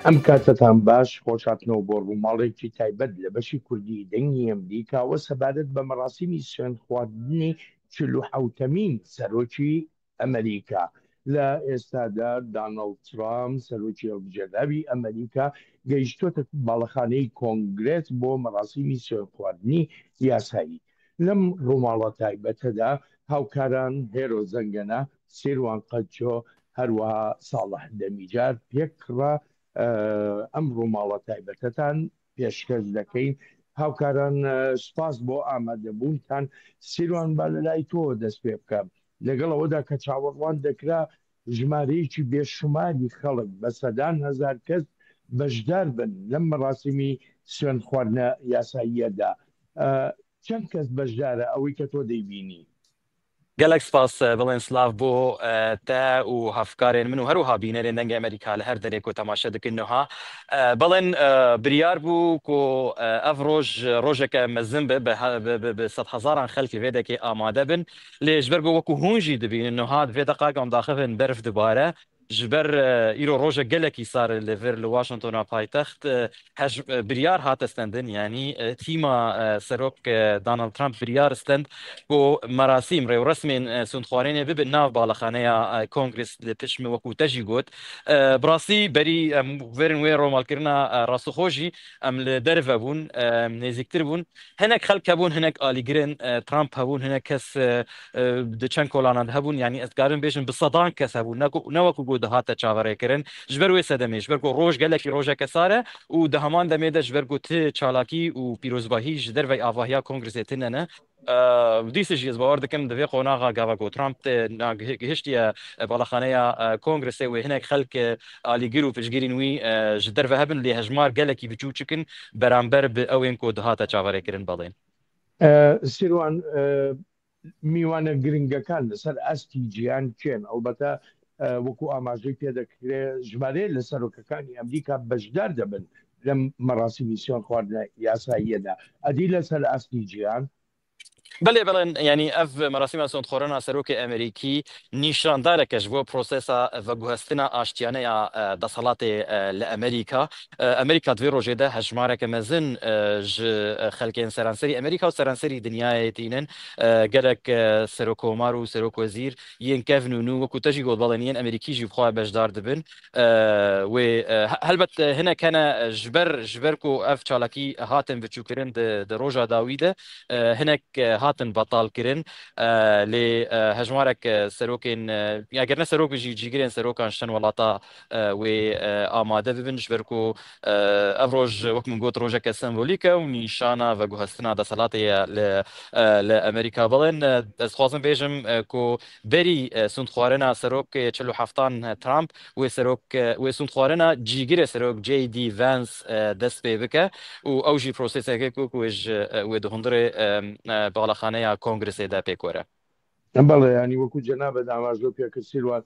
ئەم کاتتان باش خۆشاتنەوە بۆ ڕووماڵێکی تایبەت لە بەشی کوردی دەنگی ئەمریکاوە سەبارەت بە مەراسیمی سوێند خواردنی 47مین سەرۆکی ئەمریکا. لە ئێستادا دانەڵد ترامپ سەرۆکی هەڵبژێرداوی ئەمریکا گەیشتۆتە باڵەخانەی کۆنگرێس بۆ مەراسیمی سوێند خواردنی یاسایی. لەم ڕووماڵە تایبەتەدا هاوکاران هێرۆ زەنگەنە، سیروان قەچۆ، هەروەها ساڵح دەمیجار پێکڕا ئەم ڕووماڵە تایبەتەتان پێشکەش دەکەین. هاوکاران سپاس بۆ ئامادەبوونتان. سیروان با لە لای تۆ دەست پێ بکەم لەگەڵ ئەوەدا کە چاوەڕوان دەکرا ژمارەیەکی بێشماری خەڵک بە سەدان هەزار کەس بەشدار بن لەم مەراسیمی سوێند خواردنە یاساییەدا. چەند کەس بەشدارە ئەوەی کە تۆ دەیبینی؟ گەلێک سپاس بڵێن سلااف بۆ تا و هەفکارێن من و هەروها بینەرێن دەنگی ئەمریکا لە هەر دەرێک و تەماشە دەکردنەوە بڵێن بریار بوو کۆ ئەف ڕۆژێکە مەزم بە سەد هەزاران خەلکی vێدەکێ ئامادە بن لێژبەر بۆ وەکو هۆنژی دەبیننەوە vێ دقاگەم داخەن بەرف دوبارە جبر ئیرۆ ڕۆژە گەلێکی سار لەڤێر لە واشنگتۆنا پایتەخت بریار هاتەستەندن ینی تیمە سەرۆک دانالد ترامپ بریارستند بۆ مەراسیم ڕێوڕسمێن سوندخوارێنێ ببن ناو باڵەخانەیە کۆنگرس لە پشمی وەکو تەژی گوت بڕاستی بەری ڤێرن وێ ڕۆماڵکردنا ڕاستەخۆشی ئەم لە دەرڤە بوون نێزیکتر بوون هەنێک خەڵکە بوون هەنێک ئالیگرن ترامپ هەبوون هەنێک کەس چەند کۆلانان هەبوون ینی ئەتگارن بێژن بسەدان کەس هەبوون نەوەکو بۆ دەهاتە چاوەڕێکردن ژبەر وێ سەدەمێ ژبەر بۆ ڕۆژ گەلێکی ڕۆژەکە سارە و دەهەمان دەمێدە ژبەر گوت چالاکی و پیرۆزباهی ji dervey avahiya kongresêtinene dîsejî ez bawer dikim divê qonaxa gava got Trump gihiştiye balaxaneya kongresê wê hinek xelk alîgir û piştgirîn wî ji derve hebin lê hejmar gelekî biçû çikin beramber bi ewên ku dihata çaverêkirin balên. سیروان میوانە گرنگەکان لەسەر ئەستی گیان چێن ئەلبەتە وەکو ئاماژەی پێدەکرێ ژمارە لە سەرۆکەکانی ئەمریکا بەشدار دەبن لەم مەراسیمی سوێن خواردنە یاساییەدا ئەدی لەسەر ئەستی گیان بله بلن یعنی اف مراسم سوندخوارنا سروک امریکی نیشاندارکش بو پروسسا و گوهستنا آشتیانه دسالات لامریکا امریکا دوی روزه ده هجمارک مزن ج خلکین سرانسری امریکا و سرانسری دنیای تینن گرک سروکومار و سروک وزیر ین کفنونو و کتاجی گود بالنین امریکی جی بخواه بجدار دبن و هلبت هنا كان جبر کو اف چالاکی هاتن بچوکرن د روزا داویده هناك هاتن بطال كرن ل هجمارك سروكين يعني قرنا سروك جيجرين سروكان شن ولاطا و آماده ببن جبركو افروج وقت من قوت روجا كسيمبوليكا ونيشانا وجوهستنا دسالاتي لامريكا بلن از خوازم بيجم كو بري سوندخوارنا سروك چلو حفتان ترامب و سروك و سوندخوارنا جيجر سروك جي دي فانس دست بيبكا و اوجي بروسيسا كو وج و دهندره باڵەخانەیە کۆنگرسێدا پێکۆرە بەڵێ ینی وەکو جەنابە داماژۆ پێکە سیروان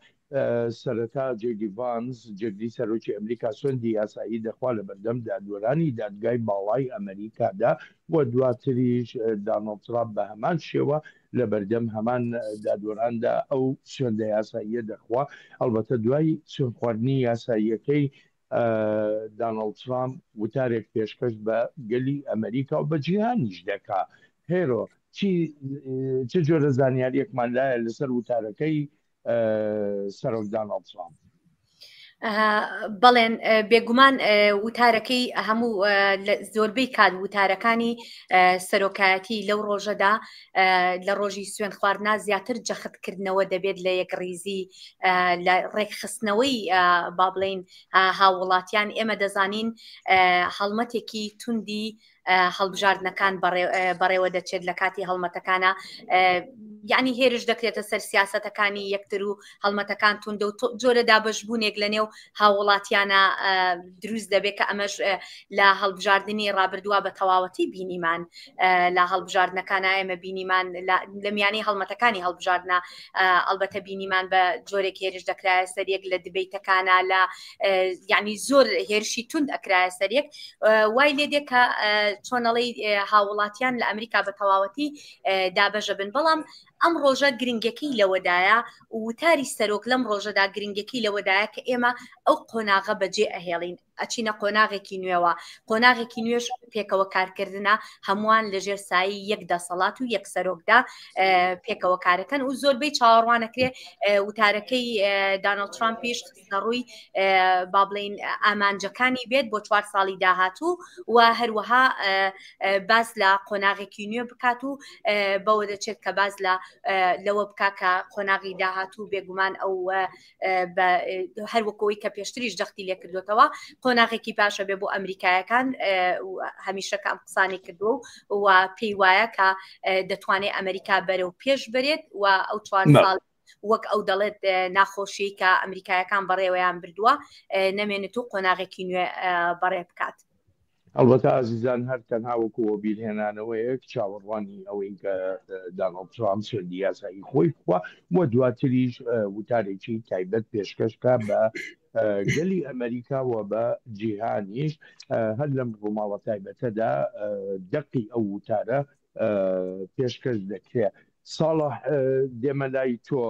سەرەتا جێدی ڤانس جێدی سەرۆکی ئەمریکا سوێندی یاسایی دەخوا لە بەردەم دادوەرانی دادگای باڵای ئەمریکادا بۆ دواتریش دانەڵد ترامپ بە هەمان شێوە لە بەردەم هەمان دادوەراندا ئەو سوێندە یاساییە دەخوا ئەلبەتە دوای سوێند خواردنی یاساییەکەی دانەڵد ترامپ وتارێک پێشکەش بە گەلی ئەمریکا و بە جیهانیش دەکا هێرۆ چ جۆرە زانیاریەکمان لایە لەسەر وتارەکەی سەرۆک دانەڵد ترامپ؟ بەڵێن بێگومان وتارەکەی هەموو زۆربەی کات وتارەکانی سەرۆکایەتی لەو ڕۆژەدا لە ڕۆژی سوێند خواردنا زیاتر جەختکردنەوە دەبێت لە یەکڕیزی لە ڕێکخستنەوەی با بڵێن هاوڵاتیان ئێمە دەزانین هەڵمەتێکی توندی هەڵبژاردنەکان بەڕێوە دەچێت لە کاتی هەڵمەتەکانە یعنی هێرش دەکرێتە سەر سیاسەتەکانی یەکتر و هەڵمەتەکان توندە و جۆرە دابەشبوونێک لە نێو هاوڵاتیانە دروست دەبێت کە ئەمەش لە هەڵبژاردننی ڕابردووە بە تەواوەتی بینیمان لە هەڵبژاردنەکانە ئێمە بینیمان لە میانی هەڵمەتەکانی هەڵبژاردنە ئەلبەتە بینیمان بە جۆرێک هێرش دەکرایە سەرێک لە دبیتەکانە لە یعنی زۆر هێرشی تند ئەکرایە سەرێک وای لێ دێ کە چۆنەڵی هاوڵاتیان لە ئەمریکا بە تەواوەتی دابەژە بن بەڵام ئەم ڕۆژە گرنگەکەی لەوەدایە وتاری سەرۆک لەم ڕۆژەدا گرنگەکەی لەوەدایە کە ئێمە ئەو قۆناغە بەجێ ئەهێڵین ئەچینە قۆناغێکی نوێەوە قۆناغێکی نوێش پێکەوە کارکردنە هەمووان لەژێر سایی یەک دەسەڵات و یەک سەرۆکدا پێکەوە کارەکەن و زۆربەی چاوەڕوانەکرێ وتارەکەی دانەڵد ترامپیش خستە ڕووی با بڵین ئامانجەکانی بێت بۆ 4 ساڵی داهاتوو و هەروەها باز لە قۆناغێکی نوێ بکات و بەوە دەچێت کە باز لەوە بکا کە قۆناغی داهاتوو بێگومان ئەو هەروەکەوەی کە پێشتریش دەختی لێ کردوێتەوە قۆناغێکی پاشە بێ بۆ ئەمریکایەکان هەمیشەکە ئەم قسانی کردو و پێی وایە کە دەتوانێت ئەمریکا بەرەو پێش بێت و ئەو 4 ساڵ وەک ئەو دەڵێت ناخۆشی کە ئەمریکایەکان بەڕێوەیان بردووە نەمێنێت و قۆناغێکی نوێ بەڕێ بکات. ئەلبەتە ئازیزان هەر تەنها وەکووە بیرهێنانەوەیەک چاوەڕوانی ئەوەی کە دانەڵد ترامپ سوێندی یاسایی خۆی بخوا وە دواتریش وتارێکی تایبەت پێشکەشکە بە گەلی ئەمریکاوە بە جیهانیش هەر لەم ڕووماڵە تایبەتەدا دەقی ئەو وتارە پێشکەش دەکرێت. ساڵح دێمەلای تۆ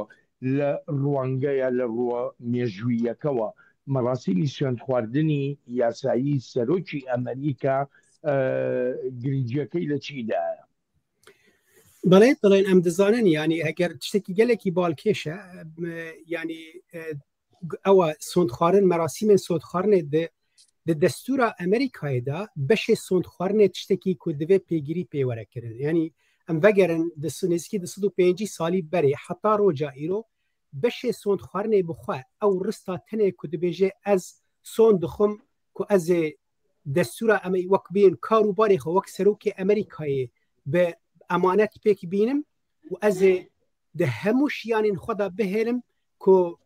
لە ڕوانگەیە لە ڕووە مێژوویەکەوە مەراسیمی سوێند خواردنی یاسایی سەرۆکی ئەمریکا گرنگیەکەی لە چیدایە؟ بەڵێ دەڵێن ئەم دەزانن ینی ئەگەر تشتێکی گەلێکی باڵکێشە ینی ئەوە سۆند خواردن مەراسیمên سۆند خواردنê di destûra Amerîkayê da beşê sond xwarinê tiştekî ku divê pêgirî pêwerekirin yanî em vegerin di nêzîkî di 105 salî berê heta roja îro beşê sond xwarinê bixwe ew rista tenê ku dibêje ez son dixwim ku ez ê destûra em wek bîn karûbarê xwe wek serokê Amerîkayê bi emanet pêk bînim û ez ê di hemû şiyanên xwe da bihêlim ku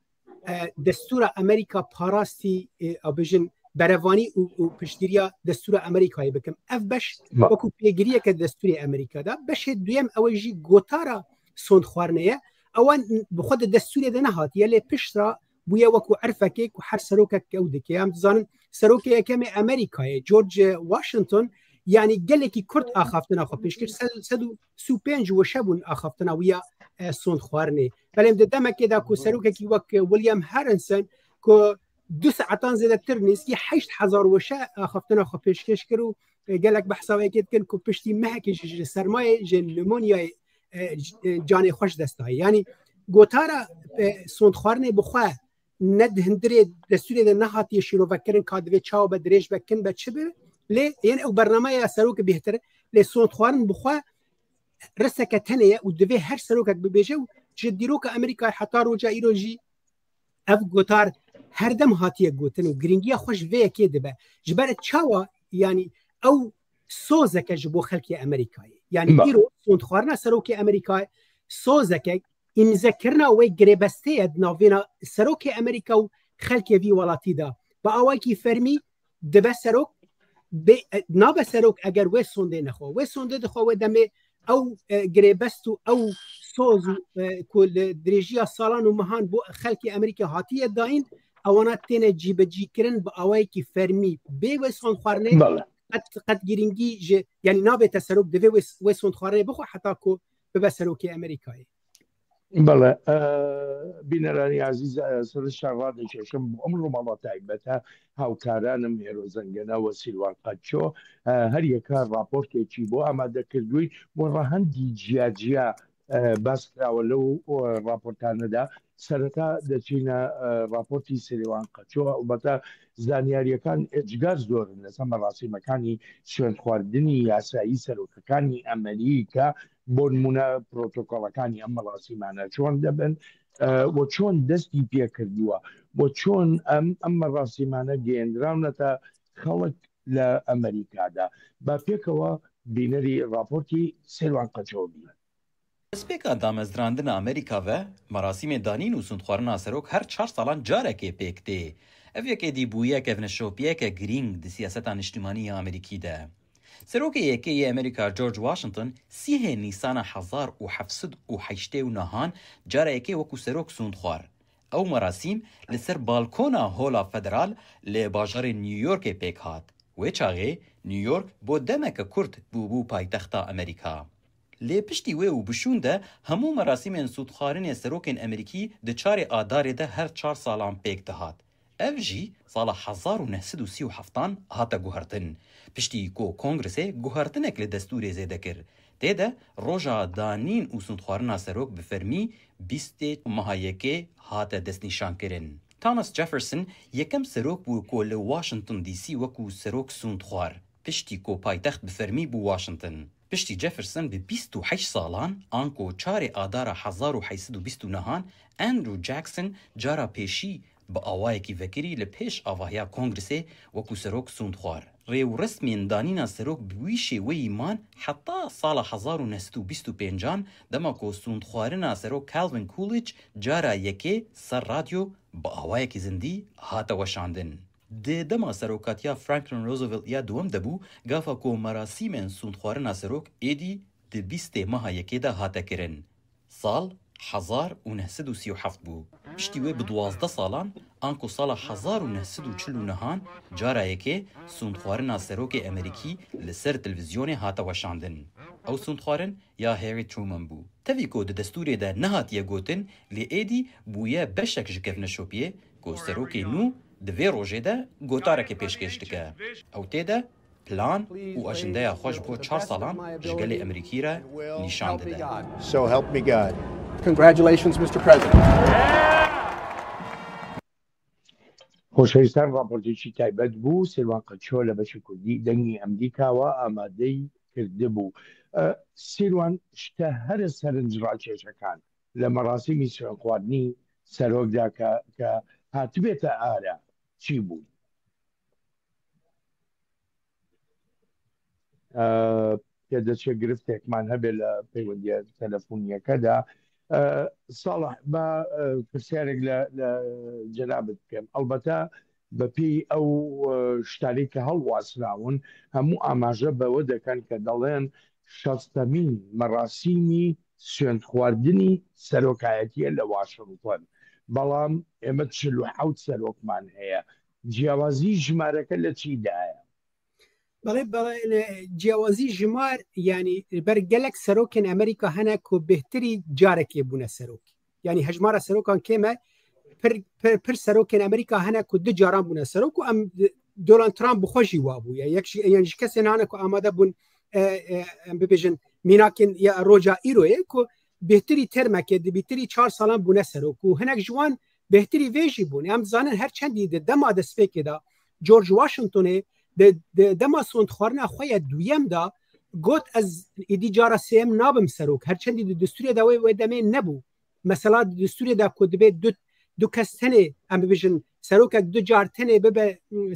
destûra Amerîka parastî abêjin berevani û piştîriya destûra Amerîkayê bikim. Ev beş wekû pêgiriyeke destûrê Amerîka da beşê duyem ew jî gotara sond xwarinê ye ewan bi xwe di destûrê de nehatiye lê piştra bûye wekû erfekê ku her serokek ew dike. Em dizanin serokê yekemê Amerîkayê George Washington yanî gelekî Kurd axaftina xwe pêşkir 135 weşe bûn axaftina wî ya sond xwarinê. Belêm di demekê da ku serokekî wek William Harrison ku 2 saetan zêdetir nêzîkî 8000 weşe axaftina xwe pêşkêş kir û gelek behsavekê dikin ku piştî mehekê ji sermayê ji limonyayê canê xweş destayê. Yanî gotara sond xwarinê bi xwe ne hindirê destûrê de nehatiye şîrovekirin ka divê çawa be dirêj vekin be çi be lê yên ew bernameya serokê bêhtir lê sond xwarin bi xwe riseke tenê ye û divê her serokek bibêje û ji dîroka Amerîkayê heta roja îro jî ev gotar her dem hatiye gotin û giringiya xweş vê yekê dibe ji ber çawa yanî ew sozeke ji bo xelkê Amerîkayê yanî îro sond xwarina serokê Amerîkayê sozekek îmzekirina wê girêbestê ye navêna serokê Amerîka û xelkê vî welatî da bi awayekî fermî dibe serok nabe serok eger wê sondê nexwe wê sondê dixwe wê demê ew girêbest û ew soz û ku li dirêjiya salan û mehan bo xelkê Amerîka hatiye dayîn ewana têne cîbecîkirin bi awayekî fermî bê wê sond xwarinê qet girîngî ji yanî nabête serok divê wê sond xwarinê bixwe heta ku bibe serokê Amerîkayê. بەڵێ بینەرانی عزیز سرشان ڕادێکێشم بۆ ئەم ڕۆماڵە تایبەتە هاوکارانم هێرۆ زەنگەنەوە سیلوان قەچۆ هەر یەکە راپۆرتێکی بۆ ئامادەکردووی بۆ ڕەهەندی جیاجیا باسراوە لەو راپۆرتانەدا سەرەتا دەچینە راپۆرتی سیلوان قەچۆ ئەلبەتە زانیاریەکان ئێجگار زۆرن لەسەر مەراسیمەکانی سوێند خواردنی یاسایی سەرۆکەکانی ئەمریکا بۆ نمونە پرۆتۆکۆڵەکانی ئەم مەراسیمانە چۆن دەبن بۆ چۆن دەستی پێکردووە بۆ چۆن ئەم مەراسیمانە گەیەندراونەتە خەڵک لە ئەمریکادا با پێکەوە بینەری راپۆرتی سیلوان قەچۆ بینن. Destpêka damezdirandina Amerîka ve merasîmê danîn û sondxwarina serok her 4 salan carekê pêk tê. Ev yekê dîbûyek evneşopiyeke girîng di siyaseta niştimanî ya Amerîkî de. Serokê yekê Amerîka George Washington sîhê Nîsana 1780 nihan carekê wekû serok sondxwar. Ew merasîm li ser balkona Hola Federal li bajarê New Yorkê pêk hat. Wê çaxê New York bo demeke Kurd bûbû paytexta Amerîka. Lê piştî wê û bişûn de hemû merasîmên sûdxwarinê serokên Amerîkî di çarê Adarê de her 4 salan pêk dihat. ev jî sala 1937 hate guhertin. Piştî ku Kongresê guhertinek li destûrê zêde kir. Têde roja danîn û sûndxwarina serok bi fermî 20 meha yekê hate destnîşankirin. Thomas Jefferson yekem serok bû ku li Washington DC wekû serok sûndxwar. Piştî ku paytext bi fermî bû Washington. Piştî Jefferson bi 28 salan an ku çarê adara 1829 Andrew Jackson cara pêşî bi awayekî vekirî li pêş avahiya Kongresê wekû serok sûndxwar. Rêw resmên danîna serok bi wî şêweyî man heta sala 1925 dema ku sûndxwarina serok Calvin Coolidge cara yekê ser radyo bi awayekî zindî hate weşandin. Di dema serokatiya Franklin Roosevelt ya duwem debû gafa ku merasîmên sûndxwarina serok êdî di 20 meha yekê de hate kirin. Sal 1937 bû. Piştî wê bi 12 salan an ku sala 1949 cara yekê sûndxwarina serokê Amerîkî li ser televîzyonê hate weşandin. Ew sûndxwarin ya Harry Truman bû. Tevî ku di destûrê de nehatiye gotin lê êdî bûye beşek ji kevneşopiyê ku serokê nû di vê rojê de gotarekê pêşkêş dike. Ew tê de plan û ajendeya xwe ji bo 4 salan ji gelê Amerîkî re nîşan dide. So help me God. Congratulations, Mr. President. خۆشەویستان ڕاپۆرتێکی تایبەت بوو سێروان قەچۆ لە بەشی کوردی دەنگی ئەمریکاوە ئامادەی کردبوو. سێروان شتە هەرە سەرنج ڕاکێشەکان لە مەراسیمی سوێن خواردنی سەرۆکدا کە هاتبێتە ئارە چی بوو؟ کە دەچێت گرفتێکمان هەبێت لە پەیوەندیە تەلەفۆنیەکەدا ساڵح بە پرسیارێک لە جەنابەت بکەم. ئەڵبەتە بەپێی ئەو شتانەی کە هەڵواسراون هەموو ئاماژە بەوە دەکەن کە دەڵێن 60مین مەراسیمی سوێن خواردنی سەرۆکایەتیە لە واشنگتن. بەڵام ئێمە 47 سەرۆکمان هەیە. جیاوازی ژمارەکە لە چیدایە؟ بەڵێ جیاوازی ژمار ینی بەرگەلک سەرۆکن ئەمریکا هەنە و بهتری جارێکێ بوونە سەرۆک. ینی هەژمارە سەرۆکان کێمە پر سەرۆکن ئەمریکا هەنە و دو جاران بوونە سەرۆک و ئەم دۆنالد ترامپ بخۆشی وابوو یەکش کەسێ نانە و ئامادە بوون ببێژن میناکن یا ڕۆژا ئیرۆیە و بهتری تەرمەکێ دبیتری 4 ساڵان بوونە سەرۆک و هەنێک جوان بهتری وێژی بوون. ئەم زانن هەر چەندی دەما دەستپێکێدا جۆرج واشنگتۆنێ دەما سۆندخواردنا خۆیە دوویەمدا گوت ئەز ئیدی جارە سێم نابم سەرۆک هەرچەندی دەستورێدا وێ دەمێ نەبوو مەسەلا دەستورێدا کۆ دەبێت دو کەس تەنێ ئەم ببێژن سەرۆکێک دو جار تەنێ ببە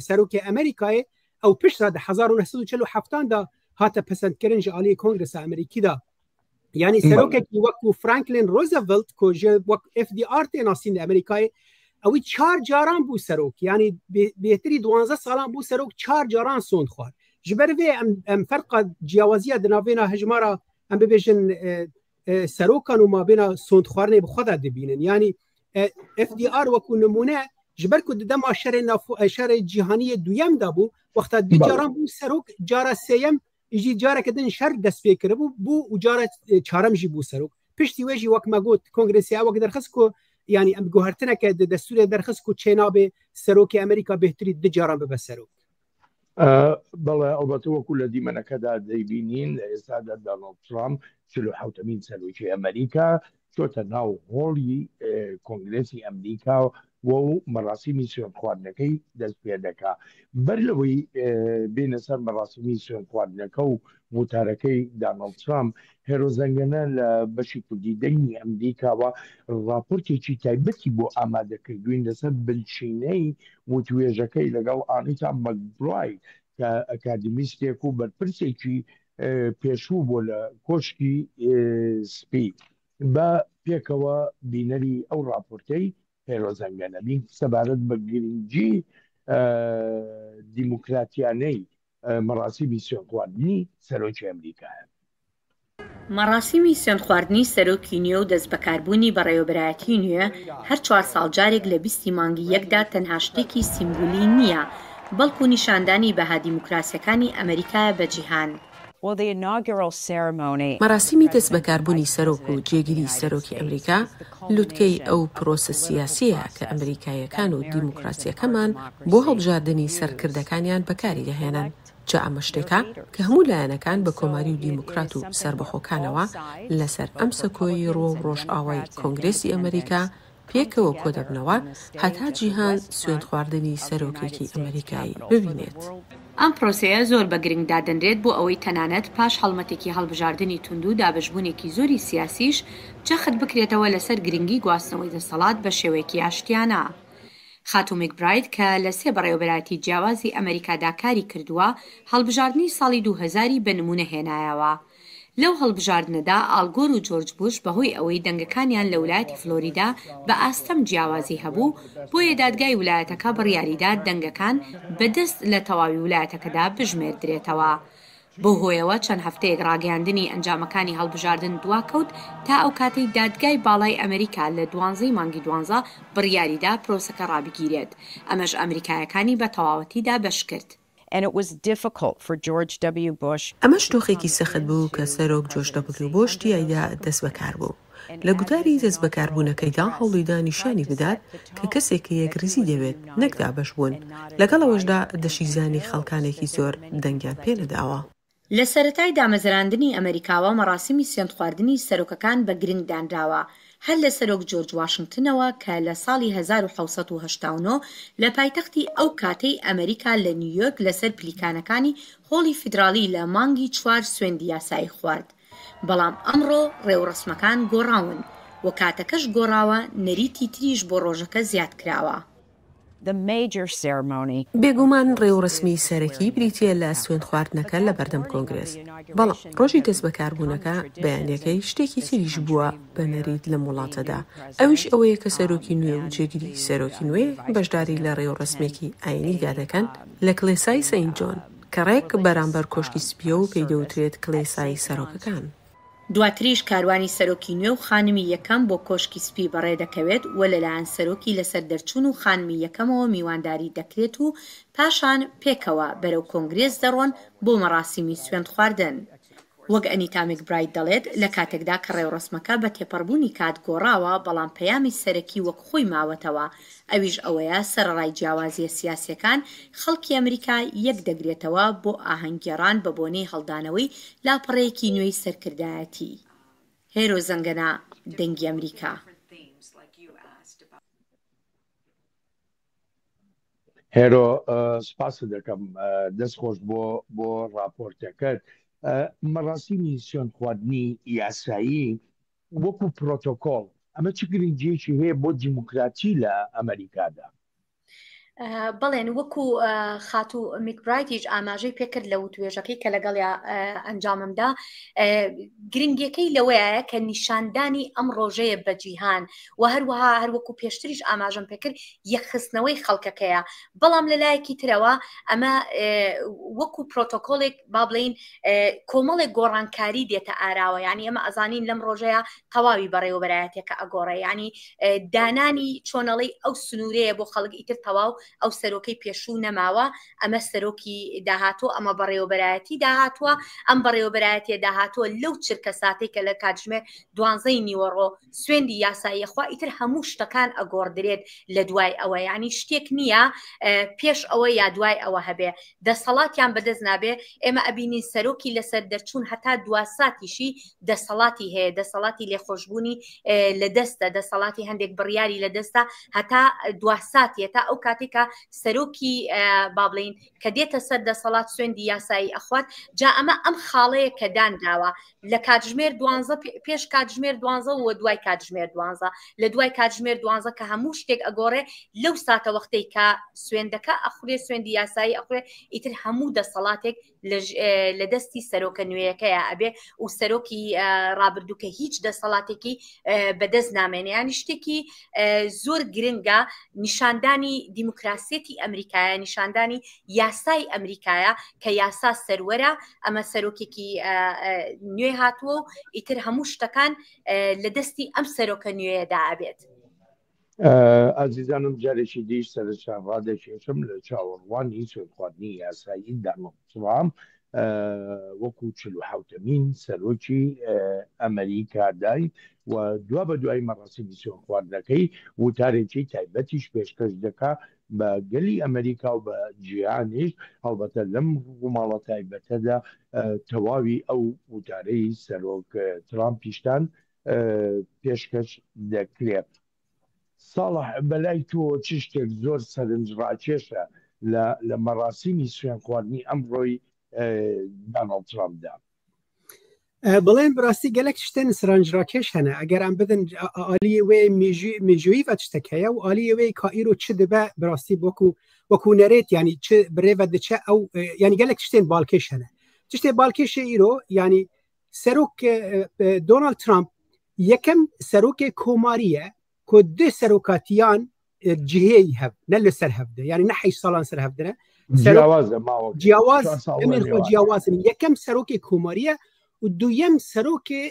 سەرۆکی ئەمریکایە ئەو پشتدا 1947دا هاتە پەسەندکردن ji aliyê Kongresa Amerîkî da. Yani serokekî wekû Franklin Roosevelt ku ji wek FDR tê nasîn li Amerîkayê ew 4 caran bû serok. Yani bêhtirî 12 salan bû serok 4 caran sond xwar. Ji ber vê em ferqa ciyawaziya di navêna hejmara em bibêjin serokan û mabêna sondxwarinê bi xwe de dibînin. Yani FDR wekû nimûne ji ber ku di dema şerê cîhaniyê duyem da bû wexta du caran bû serok cara sêyem jî careke din şer dest pê kiribû bû û cara çarem jî bû serok. Piştî wê jî wek me got Kongresê wek derxist ku yani em guhertineke di destûrê derxist ku çê nabe serokê Amerîka bêhtirî du caran bibe serok. بەڵێ ئەڵبەتە وەکو لە دیمەنەکەدا دەیبینین لە ئێستادا دۆناڵد ترامپ 47مین سەرۆکی ئەمریکا چۆتە ناو هۆڵی کۆنگرێسی ئەمریکا و مەراسیمی سوێن خواردنەکەی دەست پێ دەکا. بەر لەوەی بینە سەر مەراسیمی سوێن خواردنەکە و وتارەکەی دۆناڵد ترامپ هێرۆزەنگەنە لە بەشی کوردی دەنگی ئەمریکاوە راپۆرتێکی تایبەتی بۆ ئامادەکردوین لەسەر بنچینەی وتوێژەکەی لەگەڵ ئانیتا مەکبڕای کە ئەکادمیستێک و بەرپرسێکی پێشوو بۆ لە کۆشکی سپی بە پێکەوە بینەری ئەو راپۆرتەی هێرۆزەنگەنە بین سەبارەت بە گرنگی دیموکراتیانەی مەراسیمی سوێن خواردنی سەرۆکی ئەمریکایە. مەراسیمی سوێن خواردنی سەرۆکی نوێ و دەست بەکاربوونی بەڕێوەبەرایەتی نوێ هەر 4 ساڵ جارێک لە 20 مانگی یەکدا تەنها شتێکی سیمبولی نییە بەڵکو نیشاندانی بەها دیموکراسیەکانی ئەمریکا بە جیهان. مەراسیمی دەست بەکاربوونی سەرۆک و جێگیری سەرۆکی ئەمریکا لوتکەی ئەو پرۆسە سیاسیە کە ئەمریکایەکان و دیموکراسیەکەمان بۆ هەڵبژاردننی سەرکردەکانیان بەکاری دەهێنن. جا ئەمە شتێکە کە هەموو لایەنەکان بە کۆماری و دیموکرات و سربەخۆکانەوە لەسەر ئەم سەکۆی ڕۆ ڕۆژئاوای کۆنگرێسی ئەمریکا پێکەوە کۆ دەبنەوە هەتا جیهان سوێند خواردنی سەرۆکێکی ئەمریکایی ببینێت. ئەم پرۆسەیە زۆر بە گرنگدا دەنرێت بۆ ئەوەی تەنانەت پاش هەڵمەتێکی هەڵبژاردننی تونند و دابەشبوونێکی زۆری سیاسیش جەخت بکرێتەوە لەسەر گرنگی گواستنەوەی دەسەڵات بە شێوەیەکی ئاشتیانە. خاتوو میکبراید کە لە سێ بەڕێوەبەراتی جیاوازی ئەمریکادا کاری کردووە هەڵبژاردننی ساڵی 2000 بە نمونە هێنایەوە. لەو هەڵبژاردنەدا ئالگۆر و جۆرج بوش بەهۆی ئەوەی دەنگەکانیان لە ویلایەتی فلۆریدا بە ئاستەم جیاوازی هەبوو بۆیە دادگای ویلایەتەکە بڕیاریدا دەنگەکان بەدەست لە تەواوی ویلایەتەکەدا بژمێردرێتەوە. بۆ هۆیەوە چەند هەفتەیەک ڕاگەیاندنی ئەنجامەکانی هەڵبژاردن دواکەوت تا ئەو کاتەی دادگای باڵای ئەمریکا لە 12 مانگی 12 بڕیاریدا پرۆسەکە ڕابگیرێت. ئەمەش ئەمریکایەکانی بە تەواوەتیدا بەش کرد. ئەمە شتۆخێکی سەخت بوو کە سەرۆک جۆرج دەبلیو بوش تیایدا دەست بەکار بوو. لە گوتاری دەست بەکاربوونەکەیدا هەوڵیدا نیشانی بدات کە کەسێکی یەکریزی دەوێت نەک دابەشبوون. لەگەڵەوەشدا دەشیزانی خەڵکانێکی زۆر دەنگیان پێداوە. لە سەرەتای دامەزراندنی ئەمریکاوە مەراسیمی سوێند خواردنی سەرۆکەکان بە گرنگ دانراوە هەر لە سەرۆک جۆرج واشنگتنەوە کە لە ساڵی 1789 لە پایتەختی ئەو کاتەی ئەمریکا لە نیویۆرک لەسەر پلیکانەکانی هۆڵی فیدرالی لە مانگی 4 سوێندی یاسایی خوارد. بەڵام ئەمڕۆ ڕێوڕسمەکان گۆڕاون و کاتەکەش گۆڕاوە نەریتی تریش بۆ ڕۆژەکە زیاد کراوە. بێگومان ڕێوڕسمی سەرەکی بریتیە لە سوێند خواردنەکە لە بەردەم کۆنگرێس. بەڵام ڕۆژی دەست بەکاربوونەکە بەیانیەکەی شتێکی تریش بووە بە نەریت لە وڵاتەدا. ئەویش ئەوەیە کە سەرۆکی نوێ و جێگیری سەرۆکی نوێ بەشداری لە ڕێوڕسمێکی ئاینیدا دەکەن لە کڵێسای سەینت جۆن کە ڕێک بەرامبەر کۆشکی سپیە و پێدەوترێت کڵێسای سەرۆکەکان. دواتریش کاروانی سەرۆکی نوێ و خانمی یەکەم بۆ کۆشکی سپی بەڕێ دەکەوێت و لەلایەن سەرۆکی لەسەر دەرچوون و خانمی یەکەمەوە میوانداری دەکرێت و پاشان پێکەوە بەرەو کۆنگرێس دەڕۆن بۆ مەراسیمی سوێند خواردن. وەک ئەنیتا میکبراید دەڵێت لە کاتێکدا کە ڕێوڕسمەکە بە تێپەڕبوونی کات گۆڕاوە بەڵام پەیامی سەرەکی وەک خۆی ماوەتەوە ئەویش ئەوەیە سەرڕای جیاوازیە سیاسیەکان خەڵکی ئەمریکا یەک دەگرێتەوە بۆ ئاهەنگگێڕان بە بۆنەی هەڵدانەوەی لاپەڕەیەکی نوێی سەرکردایەتی. هێرۆ زەنگەنە دەنگی ئەمریکا. هێرۆ سپاس دەکەم دەستخۆش بۆ راپۆرتەکەت. مەراسیمی سوێند خواردنی یاسایی وەکو پرۆتۆکۆڵ ئەمە چ گرنگیەکی هەیە بۆ دیموکراتی لە ئەمریکادا؟ بەڵێن وەکو خاتوو میکبرایتیش ئاماژەی پێکرد لە وتوێژەکەی کە لەگەڵ ئەنجاممدا گرنگیەکەی لەوەیە کە نیشاندانی ئەم ڕۆژەیە بە جیهان و هەروەها هەروەکو پێشتریش ئاماژەم پێکرد یەکخستنەوەی خەڵکەکەیە. بەڵام لەلایەکی ترەوە ئەمە وەکو پرۆتۆکۆڵێک با بڵین کۆمەڵێک گۆڕانکاری دێتە ئاراوە. ینی ئەمە ئەزانین لەم ڕۆژەیە تەواوی بەڕێوەبەرایەتێکە ئەگۆڕێ، ینی دانانی چۆنەڵی ئەو سنوورەیە بۆ خەڵک ئیتر تەواو ئەو سەرۆکەی پێشوو نەماوە، ئەمە سەرۆکی داهاتوە، ئەمە بەڕێوەبەرایەتی داهاتووە. ئەم بەڕێوەبەرایەتێ داهاتووە لەو چرکە ساتێک کە لە کاتژمێر 12 نیوەڕۆ سوێندی یاساییەخوا ئیتر هەموو شتەکان ئەگۆڕدرێت لە دوای ئەوە. ینی شتێک نییە پێش ئەوە یا دوای ئەوە هەبێ دەسەڵاتیان بەدەست نابێ. ئێمە ئەبینین سەرۆکی لەسەر دەرچوون هەتا دواساتیشی دەسەڵاتی هەیە، دەسەڵاتی لێخۆشببوونی لە دەستە، دەسەڵاتی هەندێک بڕیاری لە دەستە هەتا دواساتیە تا ئەو کاتێکە سەرۆکی با بڵین کە دێتە سەر دەسەڵات سوێندی یاسایی ئەخوات. جا ئەمە ئەم خاڵەیە کە دانراوە لە کاتژمێر 12 پێش کاتژمێر 12 و دوای کاتژمێر 12 لە دوای کاتژمێر 12 کە هەموو شتێک ئەگۆڕێ لەو ساتە وەختەی کە سوێندەکە ئەخورێ سوێندی یاسایی ئەخورێ ئیتر هەموو دەسەڵاتێک لە دەستی سەرۆکە نوێیەکەیە ئەبێ و سەرۆکی ڕابردووکە هیچ دەسەڵاتێکی بەدەست نامێنێ. ینی شتێکی زۆر گرنگە نیشاندانی دیموکراسیەتی ئەمریکایە، نیشاندانی یاسای ئەمریکایە کە یاسا سەروەرە. ئەمە سەرۆکێکی نوێ هاتووە و ئیتر هەموو شتەکان لە دەستی ئەم سەرۆکە نوێیەدا ئەبێت. ئازیزانم جارێکی دیش سەرچاو ڕادێکێشم لە چاوەڕوانی سوێند خواردنی یاسایی دامەزرام وەکو 47مین سەرۆکی ئەمریکا دای و دوا بە دوای مەڕاستی میسیۆن خواردنەکەی وتارێکی تایبەتیش پێشکەش دەکا بە گەلی ئەمریکا و بە جیهانیش هەڵبەتە لەم ڕووماڵە تایبەتەدا تەواوی ئەو وتارەی سەرۆک ترامپیشتان پێشکەش دەکرێت. ساڵح بەلای تۆ چ شتێک زۆر سەرنجڕاکێشە لە مەراسیمی سوێن خواردنی ئەمڕۆی داناڵد ترامپدا؟ بڵێن بڕاستی گەلێک شتێن سەرنجڕاکێش هەنە ئەگەر ئەم بدەن ئالی وێ مێژووی بە شتەکەیە و ئالی وێ کائیرۆ چ دەبە بڕاستی وەکو نەرێت ینی چ برێڤە دەچە ئەو ینی گەلێک شتێن باڵکێش هەنە چ شتێ باڵکێشە ئیرۆ ینی سەرۆک دۆناڵد ترامپ یەکەم سەرۆکێ کۆماریە کۆ دێ سەرۆکاتیان جهەی هەب نە لەسەر هەبدە ینی نە 8 ساڵان سەر هەبدنە جیاوازن یەکەم سەرۆکێ کۆماریە و دوویەم سەرۆکێ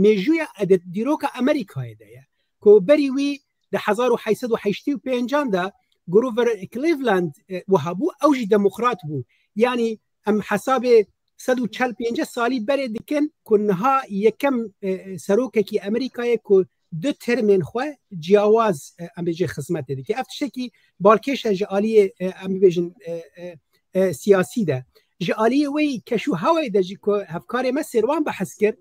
مێژوویە دیرۆکە ئەمریکایەدەیە کۆ بەری وی لە 1885دا گروڤەر کلیڤلاند وهابوو ئەوژی دەموقرات بوو ینی ئەم حسابێ 145 ساڵی بەرێ دکن کونها یەکەم سەرۆکێکی ئەمریکایە کۆ دو ترمێن خۆ جیاواز ئەمبێژێ خزمەتە دکە ئەف شتێکی باڵکێشە ژە ئالیە ئەمبێژن سیاسیدا ji aliyê wê keşû hewê de jî ku hevkarê me sêrwan behs kir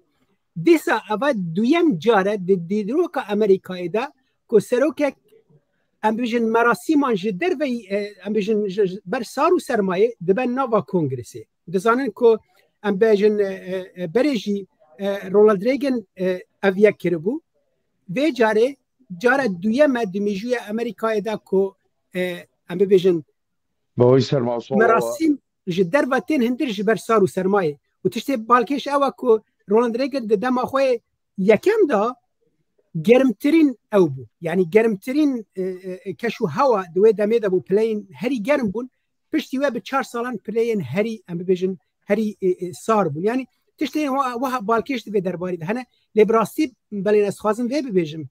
dîsa eva duyem care di dîroka Amerîkayê de ku serokek em bijin merasîman ji derve em bijin ber sar û sermayê dibe nava kongresê dizanin ku em bêjin berê jî Ronald Reagan ev yek kiribû vê carê cara duyeme di mîjûya Amerîkayê de ku em bibêjin merasîm ji derva tên hindir ji ber sar û sermayê û tiştê balkêş ew ku Ronald Reagan di dema xwe yekem da germtirîn ew bû yanî germtirîn keş û hewa di wê demê de bû pileyên herî germ bûn piştî we bi 4 salan pileyên herî em bibêjin herî sar bûn yanî tiştê wiha balkêş divê derbarî de hene lê bi rastî belê ez xwazim vê bibêjim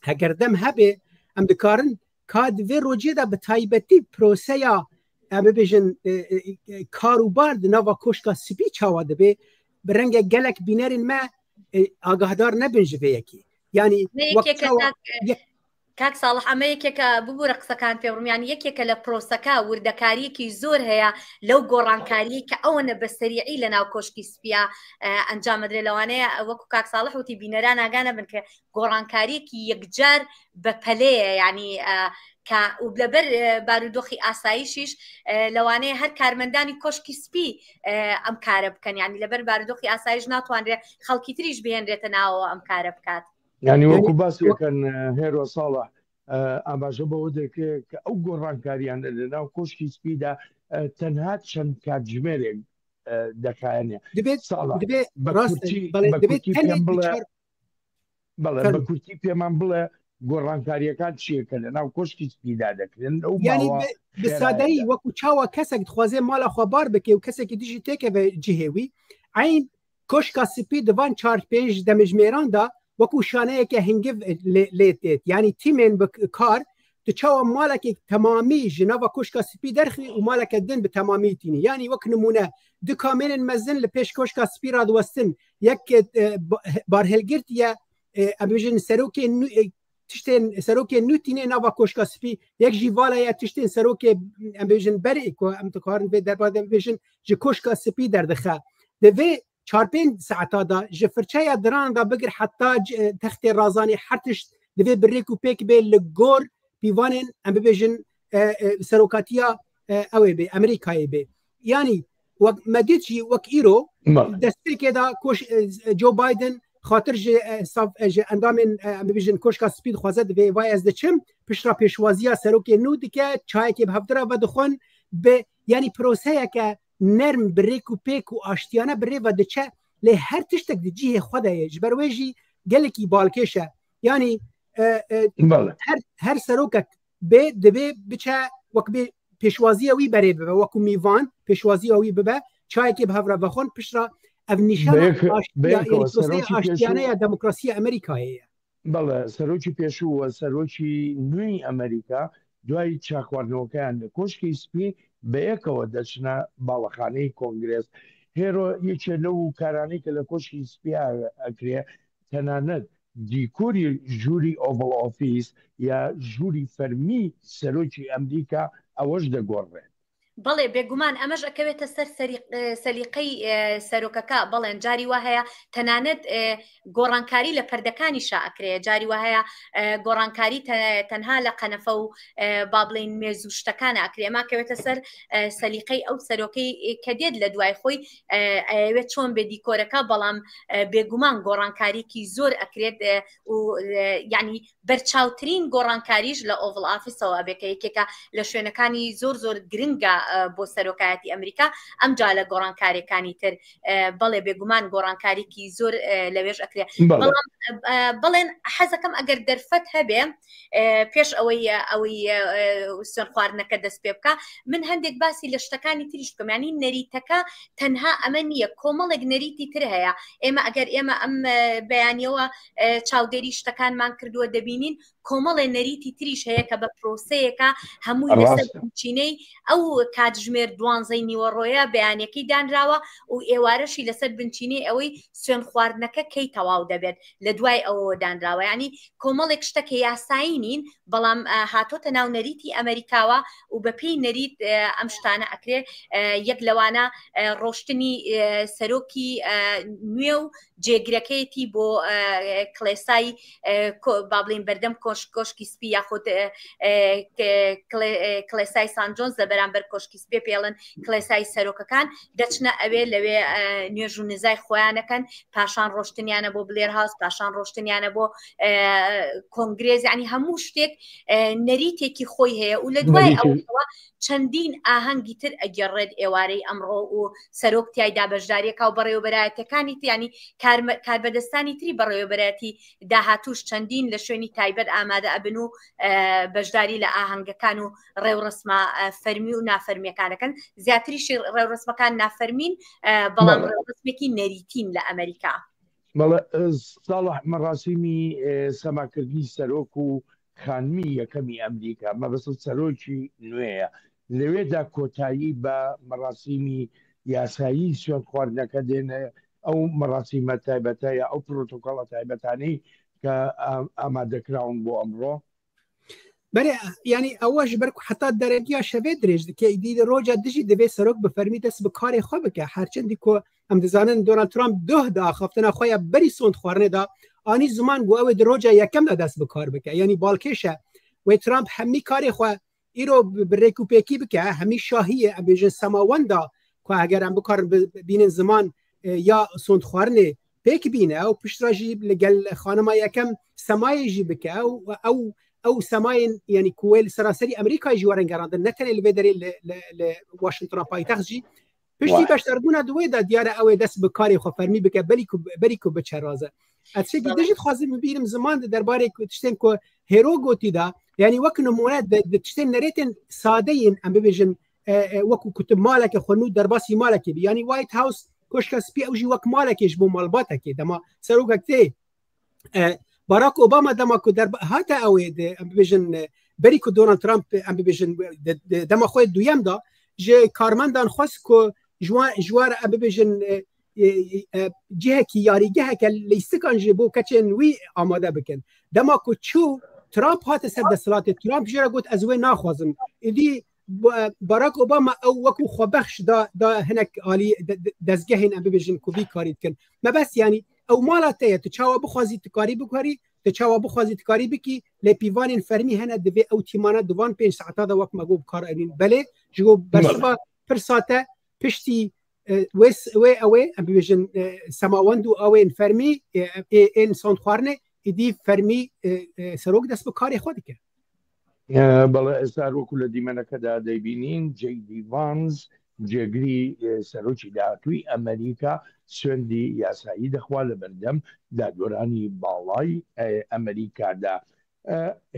heger dem hebe em dikarin ka di vê rojê de bi taybetî proseya em bibêjin karûbar di nava koşka spî çawa dibe bi rengê gelek bînerên me agahdar nebin ji vê yekî yanî کاک ساڵح ئەمە یەکێکە ببوورە قسەکان پێڕم یان یەکێکە لە پرۆسەکە وردەکاریەکی زۆر هەیە لەو گۆڕانکاری کە ئەوەنە بە سەریعی لە ناو کۆشکی سپیا ئەنجامەدرێ لەوانەیە وەکو کاک ساڵح وتی بینەران ئاگانە بن کە گۆڕانکاریەکی یەکجار بە پەلەیە ینی و لەبەر بارودۆخی ئاساییشیش لەوانەیە هەر کارمەندانی کۆشکی سپی ئەم کارە بکەن ینی لەبەر بارودۆخی ئاسایش ناتوانرێت خەڵکی تریش بهێنرێتە ناوەوە ئەم کارە بکات ینی وەکو باسیەکەن هێرۆ ساڵح ئاماژە بەوە دەکرێت کە ئەو گۆڕانکاریانە لە ناو کۆشکی سپیدا تەنها چەند کاتژمێرێک دەکایەنێ بە کورتی پێمان بڵێ گۆڕانکاریەکان چیەکە لە ناو کۆشکی سپیدا دەکرێن بسادایی وەکو چاوە کەسێک دخوازێ ماڵە خوابار بکێ و کەسێکی دیژی تێکە بە جهێوی عین کۆشکا سپی دڤان 4-5 دەمژمێراندا وەکو شانەیەکە هەنگڤ لێ تێت ینی تیمێن کار tu çawa malekek temamî ji nava koşka spî derxî û maleke din bi temamî tînî yanî wek nimûne du kamêrên mezin li pêş koşka spî ra diwestin yek barhilgirtiye em bêjin serokê tiştên serokê nû tînê nava koşka spî yek jî valaya tiştên serokê em bêjin berê ku em dikarin vê derbade bêjin ji koşka spî derdixe di vê 4-5 saeta da ji firçeya diran da bigir heta textê razanî her tişt divê birêk û pêk bê li gor pîvanên em bibêjin serokatiya ew ê bê Amerîkayê bê yanî wek me dît jî wek îro destpêkê da Joe Biden xatir ji endamên em bibêjin koşka spî dixwaze divê vay ez diçim piştra pêşwaziya serokê nû dike çayekê bi hevdira ve dixwin bi yanî proseyeke nerm birêk û pêk û aştiyane bi rêve diçe lê her tiştek di cihê xwe de ye ji ber wê jî gelekî balkêş e yanî her serokek bê divê biçe wek bê pêşwaziya wî berê bibe wekû mîvan pêşwaziya wî bibe çayekê bi hevra vexwin piştra ev nîşana aştiyaneya demokrasiya Amerîkayê ye بەڵێ سەرۆکی پێشوو وە سەرۆکی نوێی ئەمریکا دوای چاخواردنەوەکەیان لە کۆشکی سپی بەیەکەوە دەچنە باڵەخانەی کۆنگرس. هێرۆ یەکێ لەو کارانەی کە لە کۆشکی سپیا ئەکرێ تەنانەت دیکۆری ژووری ئۆڤڵ ئۆفیس یا ژووری فەرمی سەرۆکی ئەمریکا ئەوەش دەگۆڕێت. بەڵێ بێگومان ئەمەش ئەکەوێتە سەر سەلیقەی سەرۆکەکە. بەڵێن جاری وا هەیە تەنانەت گۆڕانکاری لە پەردەکانی شاعکرێ، جاری وا هەیە گۆڕانکاری تەنها لە قەنەفە و با بڵین مێزوو شتەکان ئەکرێ. ئەمە کەوێتە سەر سەلیقەی ئەو سەرۆکەی کە دێت لە دوای خۆی ئەوێت چۆن بێ دیکۆرەکە، بەڵام بێگومان گۆڕانکاریکی زۆر ئەکرێت و یعنی بەرچاوترین گۆڕانکاریش لە ئۆڤڵ ئافیسەوە بێکە یەکێکە لە شوێنەکانی زۆر زۆر گرنگە بۆ سەرۆکایەتی ئەمریکا. ئەمجا لە گۆڕانکاریەکانی تر بەڵێ بێگومان گۆڕانکاریکی زۆر لەوێژ ئەکرێ. بەڵێن حەزەکەم ئەگەر دەرفەت هەبێ پێش ئەوەی سوێن خواردنەکە دەست پێ بکە، من هەندێک باسی لە شتەکانی تریش بکەم. ینی نەریتەکە تەنها ئەمە نییە، کۆمەڵێک نەریتی تر هەیە. ئێمە ئەگەر ئێمە ئەم بەیانیەوە چاودێری شتەکانمان کردووە دەبینین کۆمەڵێ نەریتی تریش هەیە کە بە پرۆسەیەکە هەمووی لەسەر بنچینەی ئەو کاتژمێر 12 نیوەڕۆیە بەیانەکەی دانراوە و ئێوارەشی لەسەر بنچینەی ئەوەی سوێن خواردنەکە کەی تەواو دەبێت لە دوای ئەوە دانراوە. ینی کۆمەڵێک شتەکە یاسایی نین، بەڵام هاتۆتە ناو نەریتی ئەمریکاوە و بە پێی نەریت ئەم شتانە ئەکرێ. یەک لەوانە ڕۆشتنی سەرۆکی نوێ و جێگرەکەیەتی بۆ کڵێسای با بڵین بەردەم کۆشکی سپی یاخود کڵێسای سان جۆنز لە بەرامبەر کۆشکی سپێ پێڵن کڵێسای سەرۆکەکان دەچنە ئەوێ لەوێ نوێژ و نزای خۆیانەکەن، پاشان ڕۆشتنیانە بۆ بلێر هاوس، پاشان ڕۆشتنیانە بۆ کۆنگرێز. ینی هەموو شتێک نەریتێکی خۆی هەیە و لە دوای ئەوەوە چەندین ئاهەنگی تر ئەگەڕێت ئێوارەی ئەمڕۆ و سەرۆک تایدا بەشداریەکە و بەڕێوەبەرایەتەکانی ینی کاربەدەستانی تری بەڕێوەبەرەتی داهاتوش چەندین لە شوێنی تایبەت ئامادە ئەبن و بەشداری لە ئاهەنگەکان و ڕێوڕسمە فەرمی و نافەرمیەکانەکەن. زیاتریشی ڕێوڕسمەکان نافەرمین، بەڵام ڕێوڕسمێکی نەریتین لە ئەمریکا. بەڵێ ساڵح مەراسیمی سەماکردنی سەرۆک و خانمی یەکەمی ئەمریکا مەبەست سەرۆکی نوێیە، لەوێدا کۆتایی بە مەراسیمی یاسایی سوێن خواردنەکە دێنە ئەو مەراسیمە تایبەتایە ئەو پرۆتۆکۆڵە تایبەتانەی کە ئامادەکراون بۆ ئەمڕۆ. بەێ ینی ئەوەش بەرک حتا دەرەگییا شەوێ درێژ دکە ئیدی ڕۆژە دژی دەبێت سەرۆک بەفەرمی دەست بە کارێ خۆ بکە. هەرچەندی کۆ ئەم دەزانن دۆنالد ترامپ دۆهدا خەفتنە خۆیان بەری سۆند خواردنێدا ئانی زمان بۆ ئەوێ ڕۆژە یەکەمدا دەست بە کار بکە. ینی باڵکێشە وی ترامپ هەمی کارێ خۆ ئیرۆ بڕێک و پێکی بکە، هەمی شاهیە ئەبێژن سەماوەندا کو ئەگەر ئەم بکارن ببینن زمان یا سۆند خواردنێ پێک بینە و پشتڕژی لەگەل خانما یەکەم سەمایەژی بکە و ئەو سەماین ینی کوێل سەراسەری ئەمریکای ژوارن گەڕاندن نەتەنێ لەبێ دەرێ لە واشنگتن پایتەختجی پشتی بەشداربوونا دوێدا دیارە ئەوێ دەست بە کاری خۆ فەرمی بکە بەریک و بچەڕازە. ئەچێکی دژت خوازم ببینم زمان دەربارێک تشتێن کۆ هێرۆ گۆتیدا ینی وەک نمونە تشتێن نەرێتن سادەین ئەم ببێژن وەکو کوتب مالێکە خۆنو دەرباسی مالێکی ینی وایت هاوس کۆشکە سپی ئەوژی وەک مالێکێش بۆ ماڵباتەکێ دەما سەرۆکەک تێ باراک ئۆباما دەما کو هاتە ئەوێ ئەم ببێژن بەریک و دۆنالد ترامپ ئەم ببێژن دەما خۆی دویەمدا ژێ کارمەندان خواست کۆ ژوارە ئەم ببێژن جهێکی یاریگەهەکە لیستەکان ژێ بۆ کەچێن وی ئامادە بکەن. دەما کو چوو ترامپ هاتە سەر دەسەڵاتی ترامپ ژێرە گوت ئەز وێ ناخوازم. ئیدی باراک ئۆباما ئەو وەکو خۆبەخش دا هەنێک عالی دەستگەهین ئەم ببێژن کوبی کاری بکەن. مەبەست ینی ئەو ماڵاتەیە تو چاوە بخوازی تکاری بکاری تو چاوە بخوازی تکاری بکی لە پیوانین فەرمی هەنە دەبێ ئەو تیمانە دوان 5 ساعتادا وەک مەگۆ بکار ئەبین بەلێ ژگۆ بەرسبە پرساتە پشتی وێ ئەوێ ئەم ببێژن سەماوەند و ئەوێن فەرمی ئێن سۆند خواردنێ ئیدی فەرمی سەرۆک دەست بە کاری خۆ دکە. بەڵێ ئێستا وەکو لە دیمەنەکەدا دەیبینین جێیدی ڤانز جێگری سەرۆکی داهاتووی ئەمریکا سوێندی یاسایی دەخوا لە بەردەم دادوەرانی باڵای ئەمریکادا.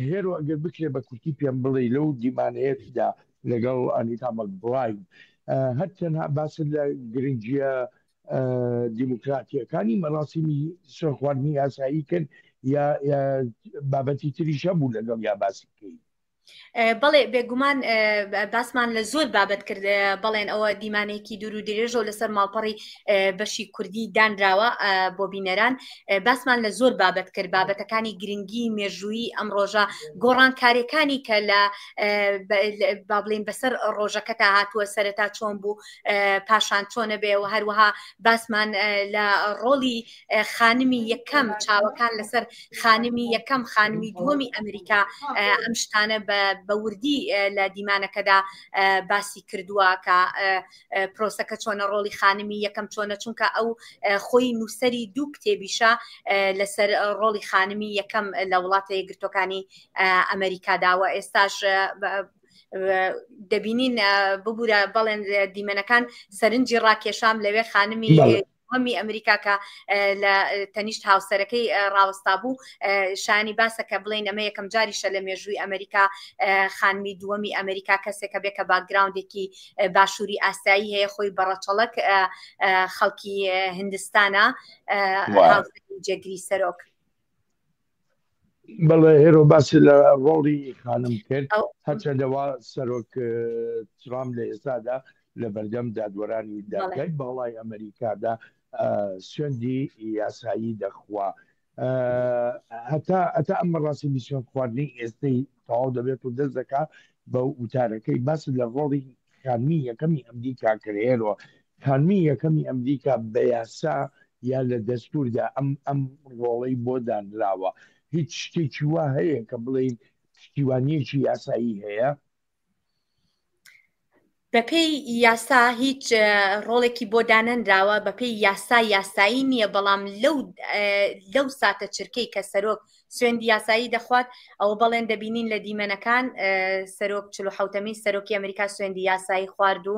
هێرۆ ئەگەر بکرێ بە کورتی پێم بڵێ لەو دیمانەیەتیدا لەگەڵ ئەنیتا مەکبراید هەر تەنها باس لە گرنگیە دیموکراتیەکانی مەراسیمی سوێن خواردنی یاسایی کرد یا بابەتی تریشە بوو لەگەڵ یا باسی بکەین. بەڵێ بێگومان باسمان لە زۆر بابەت کرد بەڵێن ئەوە دیمانێکی دوور و درێژە و لەسەر ماڵپەڕی بەشی کوردی دانراوە بۆ بینەران باسمان لە زۆر بابەت کرد بابەتەکانی گرنگی مێژووی ئەم ڕۆژە گۆڕانکاریەکانی کە لە با بڵێن بەسەر ڕۆژەکەتا هاتووە سەرەتا چۆن بوو پاشان چۆنە بێ و هەروەها باسمان لە ڕۆڵی خانمی یەکەم چاوەکان لەسەر خانمی یەکەم خانمی دووەمی ئەمریکا ئەم شتانە بە وردی لە دیمانەکەدا باسی کردووە کە پرۆسەکە چۆنە ڕۆڵی خانمی یەکەم چۆنە چونکە ئەو خۆی نووسەری دوو کتێبیشە لەسەر ڕۆڵی خانمی یەکەم لە وڵاتە یەکگرتوەکانی ئەمریکاداوە ئێستاش دەبینین ببوورە بەڵێن دیمەنەکان سەرنجی ڕاکێشام لەوێ خانمی هەمی ئەمریکا کە لە تەنیشت هاوسەرەکەی ڕاوەستا بوو شانی باسە کە بڵێن ئەمە یەکەم جاریشە لە مێژووی ئەمریکا خانمی دووەمی ئەمریکا کەسێکە بێ کە باکگراوندێکی باشووری ئاسایی هەیە خۆی بەڕەچەڵک خەڵکی هندستانە جێگری سەرۆک بەڵێ هێرۆ باسی لە ڕۆڵی خانم کرد هەرچەندەوە سەرۆک ترامپ لە ئێستادا لە بەردەم دادوەرانی داگای باڵای ئەمریکادا سوێندی یاسایی دەخوا هەتا ئەمە ڕاستی میسیۆن خواردنی ئێستەی تەواو دەبێت و دەست دەکات بە وتارەکەی باس لە ڕۆڵی خانمی یەکەمی ئەمریکا کرێرەوە خانمی یەکەمی ئەمریکا بە یاسا یا لە دەستوردا ئەم ڕۆڵەی بۆ دانراوە هیچ شتێکی وا هەیە کە بڵێن پشتیوانیەکی یاسایی هەیە بەپێی یاسا هیچ ڕۆڵێکی بۆ دانەنراوە بەپێی یاسایی نییە بەڵام لەو ساتە چرکەی کە سەرۆک سوێندی یاسایی دەخوات ئەوە بەڵێن دەبینین لە دیمەنەکان سەرۆک 47ەمین سەرۆکی ئەمریکا سوێندی یاسایی خوارد و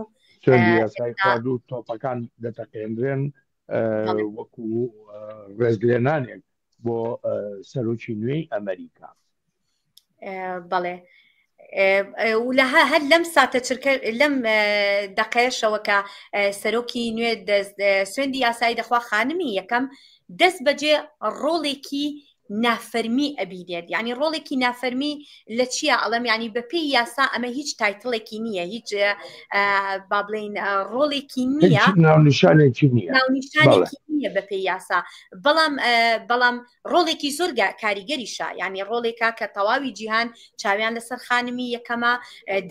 تۆپەکان دەتەقێنرێن وەکو ڕێزلێنانێک بۆ سەرۆکی نوێی ئەمریکا بەڵێ و لە هەر لەم ساتە چرکە لەم دەقەیەشەوە کە سەرۆکی نوێ سوێندی یاسایی دەخوا خانمی یەکەم دەست بەجێ ڕۆڵێکی نافەرمی ئەبینێت یعنی ڕۆڵێکی نافەرمی لە چییە ئەڵم ینی بەپێی یاسا ئەمە هیچ تایتڵێکی نییە هیچ با بڵێن ڕۆڵێکی نییە ناونیشانێکی نییە بەپێی یاسا بەڵام ڕۆڵێکی زۆر کاریگەریشە ینی ڕۆڵێکا کە تەواوی جیهان چاویان لەسەر خانمی یەکەمە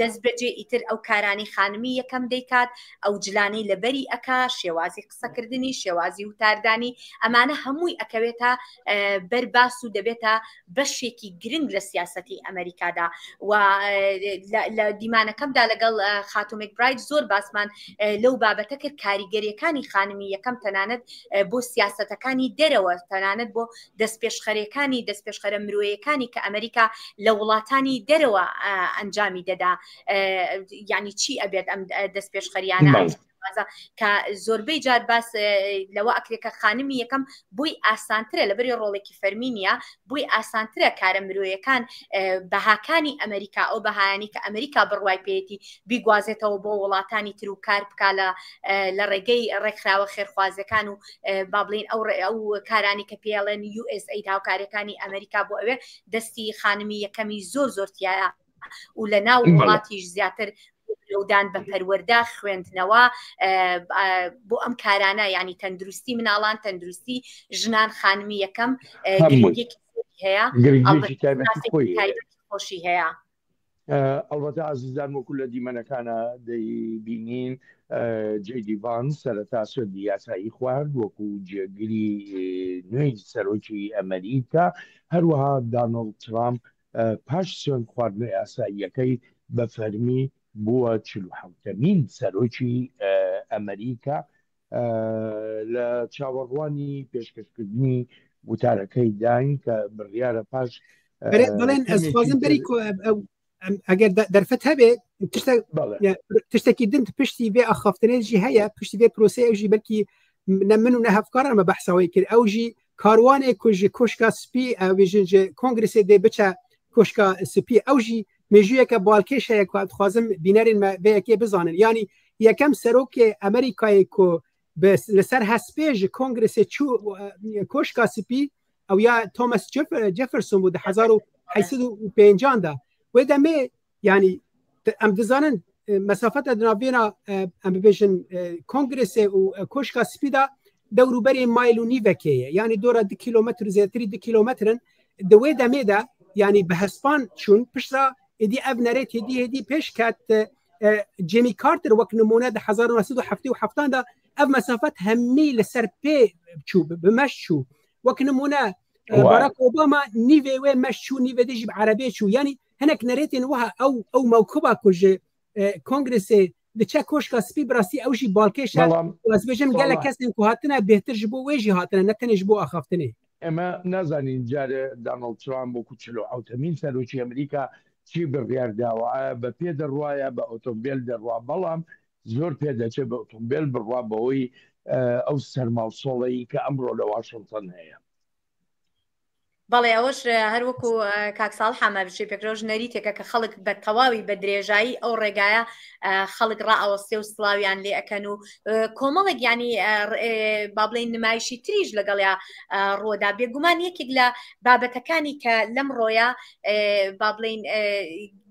دەست بەجێ ئیتر ئەو کارانی خانمی یەکەم دەیکات ئەو جلانەی لەبەری ئەکا شێوازی قسەکردنی شێوازی وتاردانی ئەمانە هەمووی ئەکەوێتە بەربا و دەبێتە بەشێکی گرنگ لە سیاسەتی ئەمریکادا و لە دیمانەکەمدا لەگەڵ خاتومێک برایت زۆر باسمان لەو بابەتە کرد کاریگەریەکانی خانمی یەکەم تەنانەت بۆ سیاسەتەکانی دەرەوە تەنانەت بۆ دەستپێشخەرە مرۆیەکانی کە ئەمریکا لە وڵاتانی دەرەوە ئەنجامی دەدا یعنی چی ئەبێت ئەم دەستپێشخەریانە کە زۆربەی جار باس لەوە ئەکرێکە خانمی یەکەم بۆی ئاسانترە لەبەری ڕۆڵێکی فەرمینیە بۆی ئاسانترە کارە مرۆیەکان بەهاکانی ئەمریکا ئەو بەهایانی کە ئەمریکا بڕوای پێێتی بیگوازێتەوە بۆ وڵاتانی تر و کار بکە لە ڕێگەی ڕێکخراوە خێرخوازەکان و با بڵێن ئەو کارانی کە پێڵێن USA هاوکارەکانی ئەمریکا بۆ ئەوێ دەستی خانمی یەکەمی زۆر زۆرتیایە و لە ناو وڵاتیش زیاتر لەودان بە پەروەردە خوێندنەوە بۆ ئەم کارانە ینی تەندروستی مناڵان تەندروستی ژنان خانمی یەکەم گرنگێکی هەیە خۆشی هەیە ئەڵبەتە عزیزان وەکو لە دیمەنەکانە دەیبینین جێدی ڤانس سەرەتا سوێندی یاسایی خوارد وەکو جێگیری نوێی سەرۆکی ئەمریکا هەروەها دانەڵد ترامپ پاش سوێند خواردنە یاساییەکەی بە فەرمی بووە 47ەمین سەرۆکی ئەمریکا لە چاوەڕوانی پێشکەشکردنی وتارەکەی داین کە بڕیارە پاش بڵێن ئەسخوازم بەری ئەگەر دەرفەت هەبێ تشتێکی دند پشتی بێ ئەخافتنێژی هەیە پشتی بێ پرۆسەیەژی بەرکی من و نەهەفکار ئەمە بەحسەوەی کرد ئەوژی کاروانێک کوژی کۆشکا سپی ئەوێژنج کۆنگرسێ دێ بچە کۆشکا سپی ئەوژی مێژویەکە بالکێش هەیە خوازم بینەرین بەیەکێ بزانن ینی یەکەم سەرۆکێ ئەمریکای کۆ لەسەر هەسپێژ کۆنگرسێ کۆشکا سپی ئەو یا تۆمەس جەفرسون بوو 1850دا وێ دەمێ يعني ام دزانن مسافت دنابینا ام ببیشن کنگرس و کوشکا سپیدا دورو بری مایل و نیوکه یعنی دورا 2 کیلومتر زیاتری 2 کیلومترن دوی دمیدا یعنی به هسپان چون پشتا ادی اف نریت هدی پیش کات جیمی کارتر وک نمونه د 1977 دا اف مسافت همی لسر پی چو بمشو وک نمونه باراک اوباما نیوی و مشو نیوی دیجی عربی چو یعنی هناك نريتين وها او موكبه كوج كونغرس دچا كوشكا سبي براسي او شي بالكيشا واسبيجم قال لك كسن كوهاتنا بهتر جبو ويجي هاتنا نتن جبو اخافتني اما نازانين جار دونالد ترامب وكوتشلو او تمين سالوشي امريكا شي بالريار داوا ببيد الروايه باوتومبيل دروا بلام زور بيدا شي باوتومبيل بالروا بوي او سرماوصولي كامرو لواشنطن هي بەڵێ ئەوەش هەروەکو کاکساڵ حەمە بشێ پێکرۆژ نەریتێکە کە خەڵک بە تەواوی بە درێژایی ئەو ڕێگایە خەڵک ڕائەوەستێ و سڵاویان لێ ئەەکەن و کۆمەڵێک ینی با بڵێن نمایشی تریش لەگەڵیا ڕۆدا بێگومان یەکێک لە بابەتەکانی کە لەم ڕۆیە با بڵێن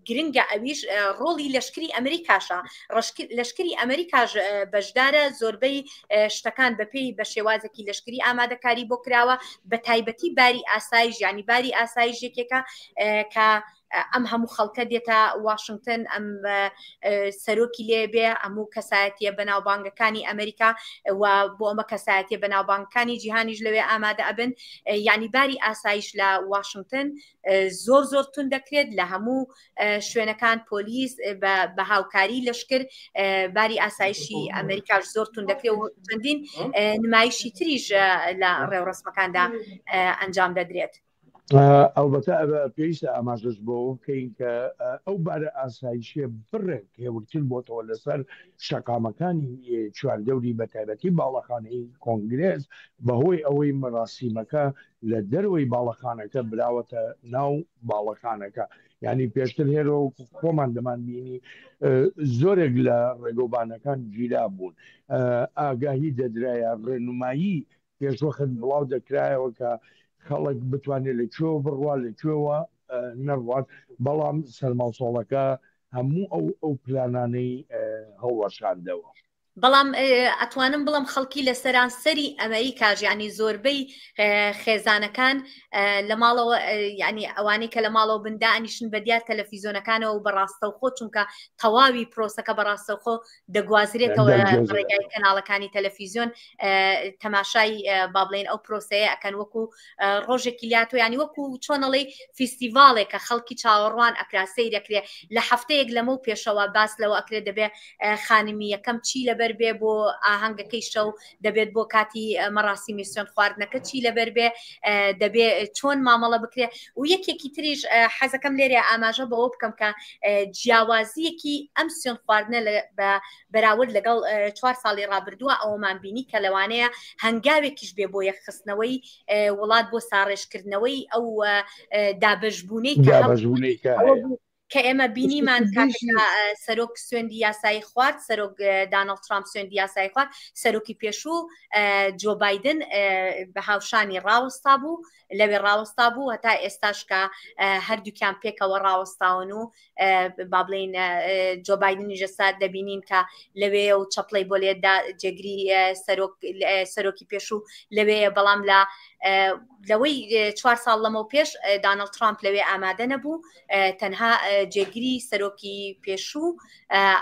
گرنگە ئەویش ڕۆڵی لەشکری ئەمریکاشە لەشکری ئەمریکاش بەشدارە زۆربەی شتەکان بەپێی بە شێوازێکی لەشکری ئامادەکاری بۆ کراوە بە تایبەتی باری ئاسایش ینی باری ئاسایش یەکێکە کە ئەم هەموو خەڵکە دێتە واشنگتن ئەم سەرۆکی لێ بێ هەموو کەسایەتیە بەناوبانگەکانی ئەمریکا و بۆ ئەمە کەسایەتیە بەناوبانگەکانی جیهانیش لەوێ ئامادە ئەبن یعنی باری ئاسایش لە واشنگتن زۆر تون دەکرێت لە هەموو شوێنەکان پۆلیس بە هاوکاری لەشکر باری ئاسایشی ئەمریکاش زۆر تون دەکرێت و چەندین نمایشی تریش لە ڕێوڕسمەکاندا ئەنجام دەدرێت. ئەوبەتە پێویستە ئاماژەش بۆ بکەین کە ئەو بارە ئاسایشیە بڕێک هێورتر بۆتەوە لەسەر شەقامەکانی چواردەوری بە تایبەتی باڵەخانەی کۆنگرێز بەهۆی ئەوەی مەراسیمەکە لە دەروەی باڵەخانەکە براوەتە ناو باڵەخانەکە یعنی پێشتر هێرە خۆمان دەمانبینی زۆرێک لە ڕێگۆبانەکان گیرا بوون ئاگاهی دەدرایە ڕێنمایی پێشوەخت بڵاو دەکرایەوە کە خەڵک بتوانێت لەکوێوە بڕوا لەکوێوە نەڕوات بەڵام سەرماوسۆڵەکە هەموو ئەو پلانانەی هەڵوەشاندەوە. بەڵام ئەتوانم بڵم خەڵکی لە سەرانسەری ئەمریکاژ ینی زۆربەی خێزانەکان لە ماڵەوە ینی ئەوانەی کە لە ماڵەوە بندانیشن بە دیار تەلەڤیزۆنەکانەوە و بەڕاستەوخۆ چونکە تەواوی پرۆسەکە بەڕاستەوخۆ دەگوازرێتەوە ڕێگای کەناڵەکانی تەلەڤیزۆن تەماشای با بڵێن ئەو پرۆسەیە ئەکەن وەکو ڕۆژێکی لاتۆ ینی وەکو چۆنەڵی فیستیڤالێکە خەڵکی چاوەڕوان ئەکرا سەیرەکرێ لە هەفتەیەک لەمە و پێشەوە باس لەوە ئەکرێت دەبێ خانمی یەکەم چی لە بێ بۆ ئاهەنگەکەی شەو دەبێت بۆ کاتی مەراسیمی سوێن خواردنەکە چی لەبەر بێ دەبێ چۆن مامەڵە بکرێ و یەکێکی تریش حەزەکەم لێرە ئاماژە بەوە بکەم کە جیاوازیەکی ئەم سوێن خواردنە بە بەراورد لەگەڵ 4 ساڵی ڕابردووە ئەوەمان بینی کە لەوانەیە هەنگاوێکیش بێ بۆ یەخستنەوەی وڵات بۆ ساڕێژکردنەوەی ئەو دابەشبوونەی کە ئێمە بینیمان سەرۆک سوێندی یاسایی خوارد سەرۆک دانەڵد ترامپ سوێندی یاسایی خوارد سەرۆکی پێشوو جۆ بایدن بە هاوشانی ڕاوەستا بوو لەوێ ڕاوەستا بوو هەتا ئێستاش کە هەردووکیان پێکەوە ڕاوەستاون و با بڵێن جۆ بایدنی ژەسا دەبینین کە لەوێ و چەپڵی بۆ لێدا جێگری سەرۆکی پێشوو لەوێ بەڵام لەوەی 4 ساڵ لەمە پێش دانەڵد ترامپ لەوێ ئامادە نەبوو تەنها جێگیری سەرۆکی پێشوو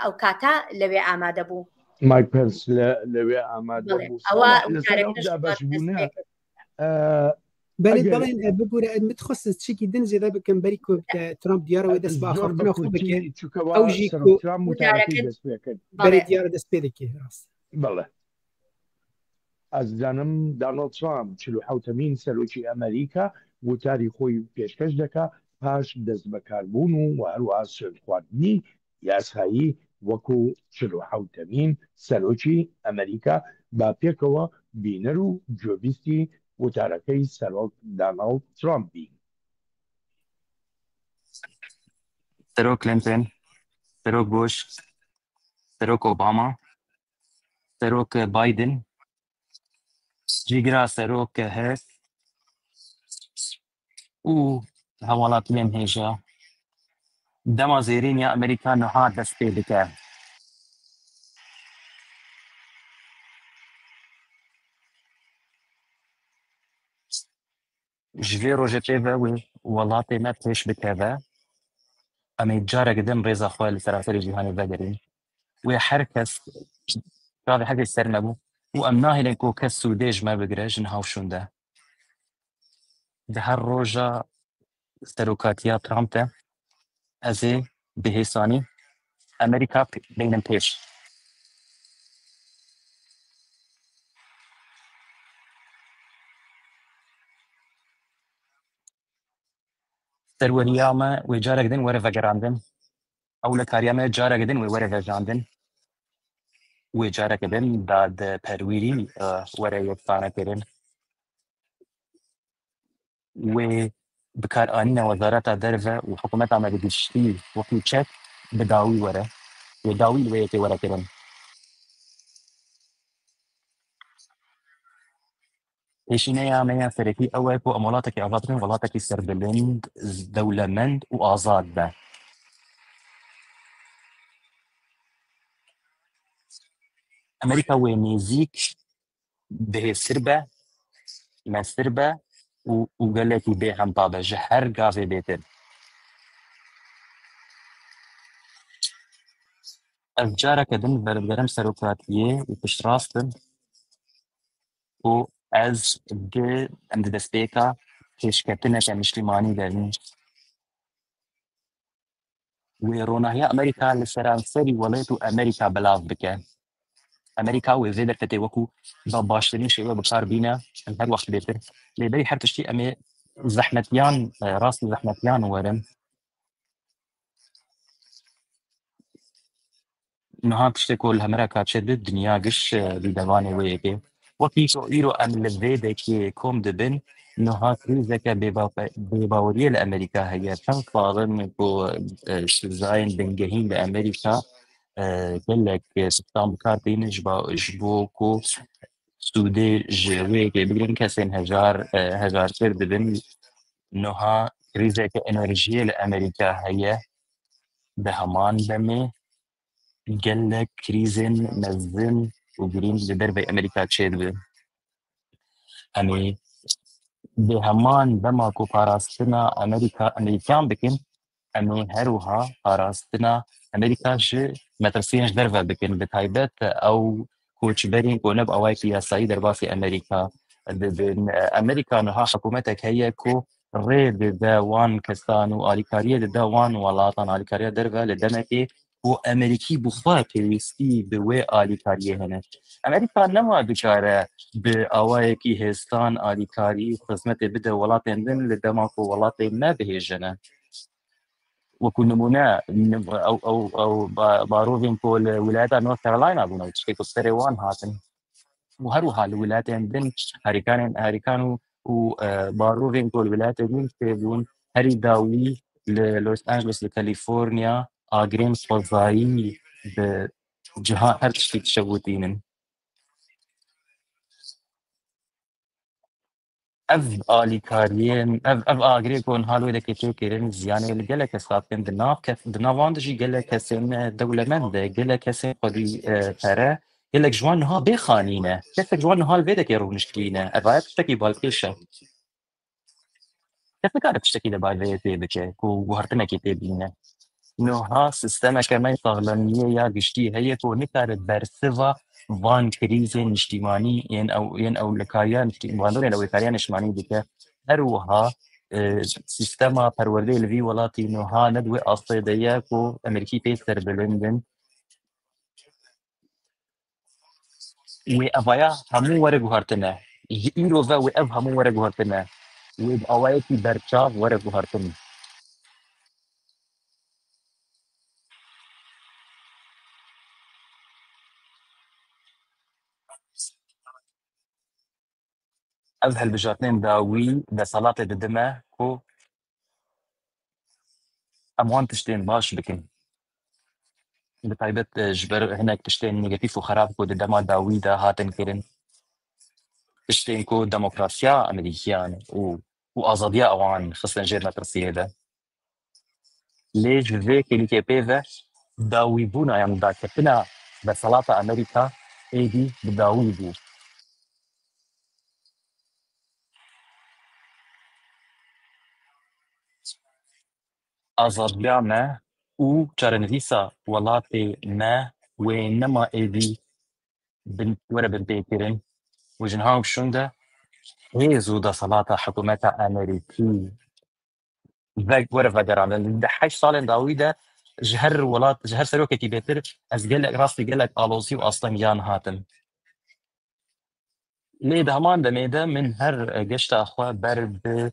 ئەو کاتە لەوێ ئامادە بوو مایک پنس لەوێ ئامادە بوو بەڵێن بگورە متخصص چێکی دن زێدا بکەم بەری کۆ ترامپ دیارەوەی دەست باخۆ بکە ئەوژی بەری دیارە دەست پێ دەکێ ڕاست بەڵێ ئەزانم دانەڵد ترامپ 47مین سەرۆکی ئەمریکا وتاری خۆی پێشکەش دەکا پاش دەست بەکاربوون و هەروەها سوێن خواردنی یاسایی وەکو 47مین سەرۆکی ئەمریکا با پێکەوە بینەر و گوێبیستی وتارەکەی سەرۆک دانەڵد ترامپی. سەرۆک کلینتن، سەرۆک بوش، سەرۆک ئۆباما، سەرۆک بایدن، جیگرا سەرۆک هەرس و هەواڵاتیان هێژە دما زيرين يا أمريكا نها دست بيدك جوي روجي بيفا ولاتي ما بيش بكذا أما يتجارة قدام ريزا خوال سراسري جيهاني بقرين ويحركس راضي حاجة يسترنبو وأمناهي لنكو كسو ديج ما بقريج نهاوشون ده هالروجا سروكاتيا ترامتا أزي بهيساني أمريكا بينم بيش سرورياما ويجارة قدن ورا فقراندن أو لكارياما جارة قدن ورا فجاندن وجارة قدن داد پرويري ورا يكفانا كرن و بكار آنينا وزارة درفة وحكومة عمل دشتي وفي تشك بداوي ورا وداوي الويتي ورا كرن إيشينا يا ميا فريقي أول كو أمولاتك أفاترين ولاتك سربلند دولة مند وآزاد ده أمريكا وميزيك به سربة ما سربة وقالتي به هم طابع جهر قافي بيتر الجارة كدن برم سروكاتية وتشراستن و از دي عند دستيكا كيش كتنة كمشلماني درني ويرونا هي أمريكا لسران سري وليتو أمريكا بلاف بك أمريكا وزيدر فتي وكو باشترين شيء بكار بينا هر وقت بيتر لبري حر تشتي أمي زحمتيان راس زحمتيان ورم نها تشتي كل همرا كاتشد الدنيا قش بدواني ويكي وكيشو إيرو أم لفيدة كي كوم دبن نها كريزة بباورية لأمريكا هي كان فاضل كو شزاين بنجهين لأمريكا قال لك سبتان بكار بين جبوكو سودي جوي كي بيقولن كاسين هزار فرد بن نها كريزة كإنرجية لأمريكا هي بهمان بمي قال لك كريزن نزن وجرين لدربي أمريكا تشيد يعني بهمان بما كو باراستنا أمريكان بكن أنو هروها باراستنا أمريكا جي مترسينش درفا بكن بتايبت أو كوتش برين كو نب أواي سياسي دربا في أمريكا أمريكا نها حكومتك هي كو ريد دا وان كستانو آليكارية دا وان ولاطان آليكارية درفا لدمكي و أمريكي بخوا بيوستي بوي آليكارية هنا أمريكا نما بشارة بأوايكي هستان آليكاري خزمة بدا ولاتين دن لدمكو ولاتين ما بهجنا وكل نمونا او باروفين كل ولايات نورث كارولاينا بونا تشكي كستريوان هاتن وهروها الولايات عندن هاريكانو وباروفين كل ولايات دين تبون هري داوي لوس انجلوس لكاليفورنيا اجرين صوزاي بجهات هر تشكي تشوتين اف آلیکاریان اف آگری کن حالوی دکتر کردن زیانی لگله کساتن دناف کف دناواندجی گله کسین دولمنده گله کسین قدی تره گله جوان ها بخانینه کف جوان ها الویده که رونش کلینه الرایت تشتکی بالکیشه کف نکاره تشتکی لبایده تیبکه کو گوهرتنه که تیبینه نوها سیستم كمان طغلانية يا قشتي هي كو نكارت برسفا وان كريزة اجتماعي ين أو لكايان واندون لو لكايان اجتماعي بك هروها سيستما پرورده لوي ولاتي نوها ندوي أصيدية كو أمريكي بيستر بلندن وأفايا همو ورقو هارتنا إيرو ذا وأف همو ورقو هارتنا وأوايكي برشاف ورقو هارتنا أف هالبجاتين داوي دا صلاة الدماء كو أموان تشتين باش بكن بتايبت جبر هناك تشتين نيجاتيف وخراب كو دما داويدا هاتن كيرن تشتين كو ديمقراطيا أمريكيان وأزادية أوان خصنا جيرنا ترسيه ده ليش ذيك اللي كيبيفا داويبونا يعني داكتنا بسلاطة أمريكا إيدي بداويبو أزربيانا و چارنویسا ولاتی ما وإنما إيدي بنت ورا بنتيكرين وجنهاو شوندا هيزو دا صلاة حكومة أمريكي ذاك ورا فدران ده 8 سال داويدا جهر ولات جهر سروكي كي بيتر از قال لك راسي قال لك الوزي واصلا يان هاتن ليه ده همان ده ميدا من هر قشت اخوا برد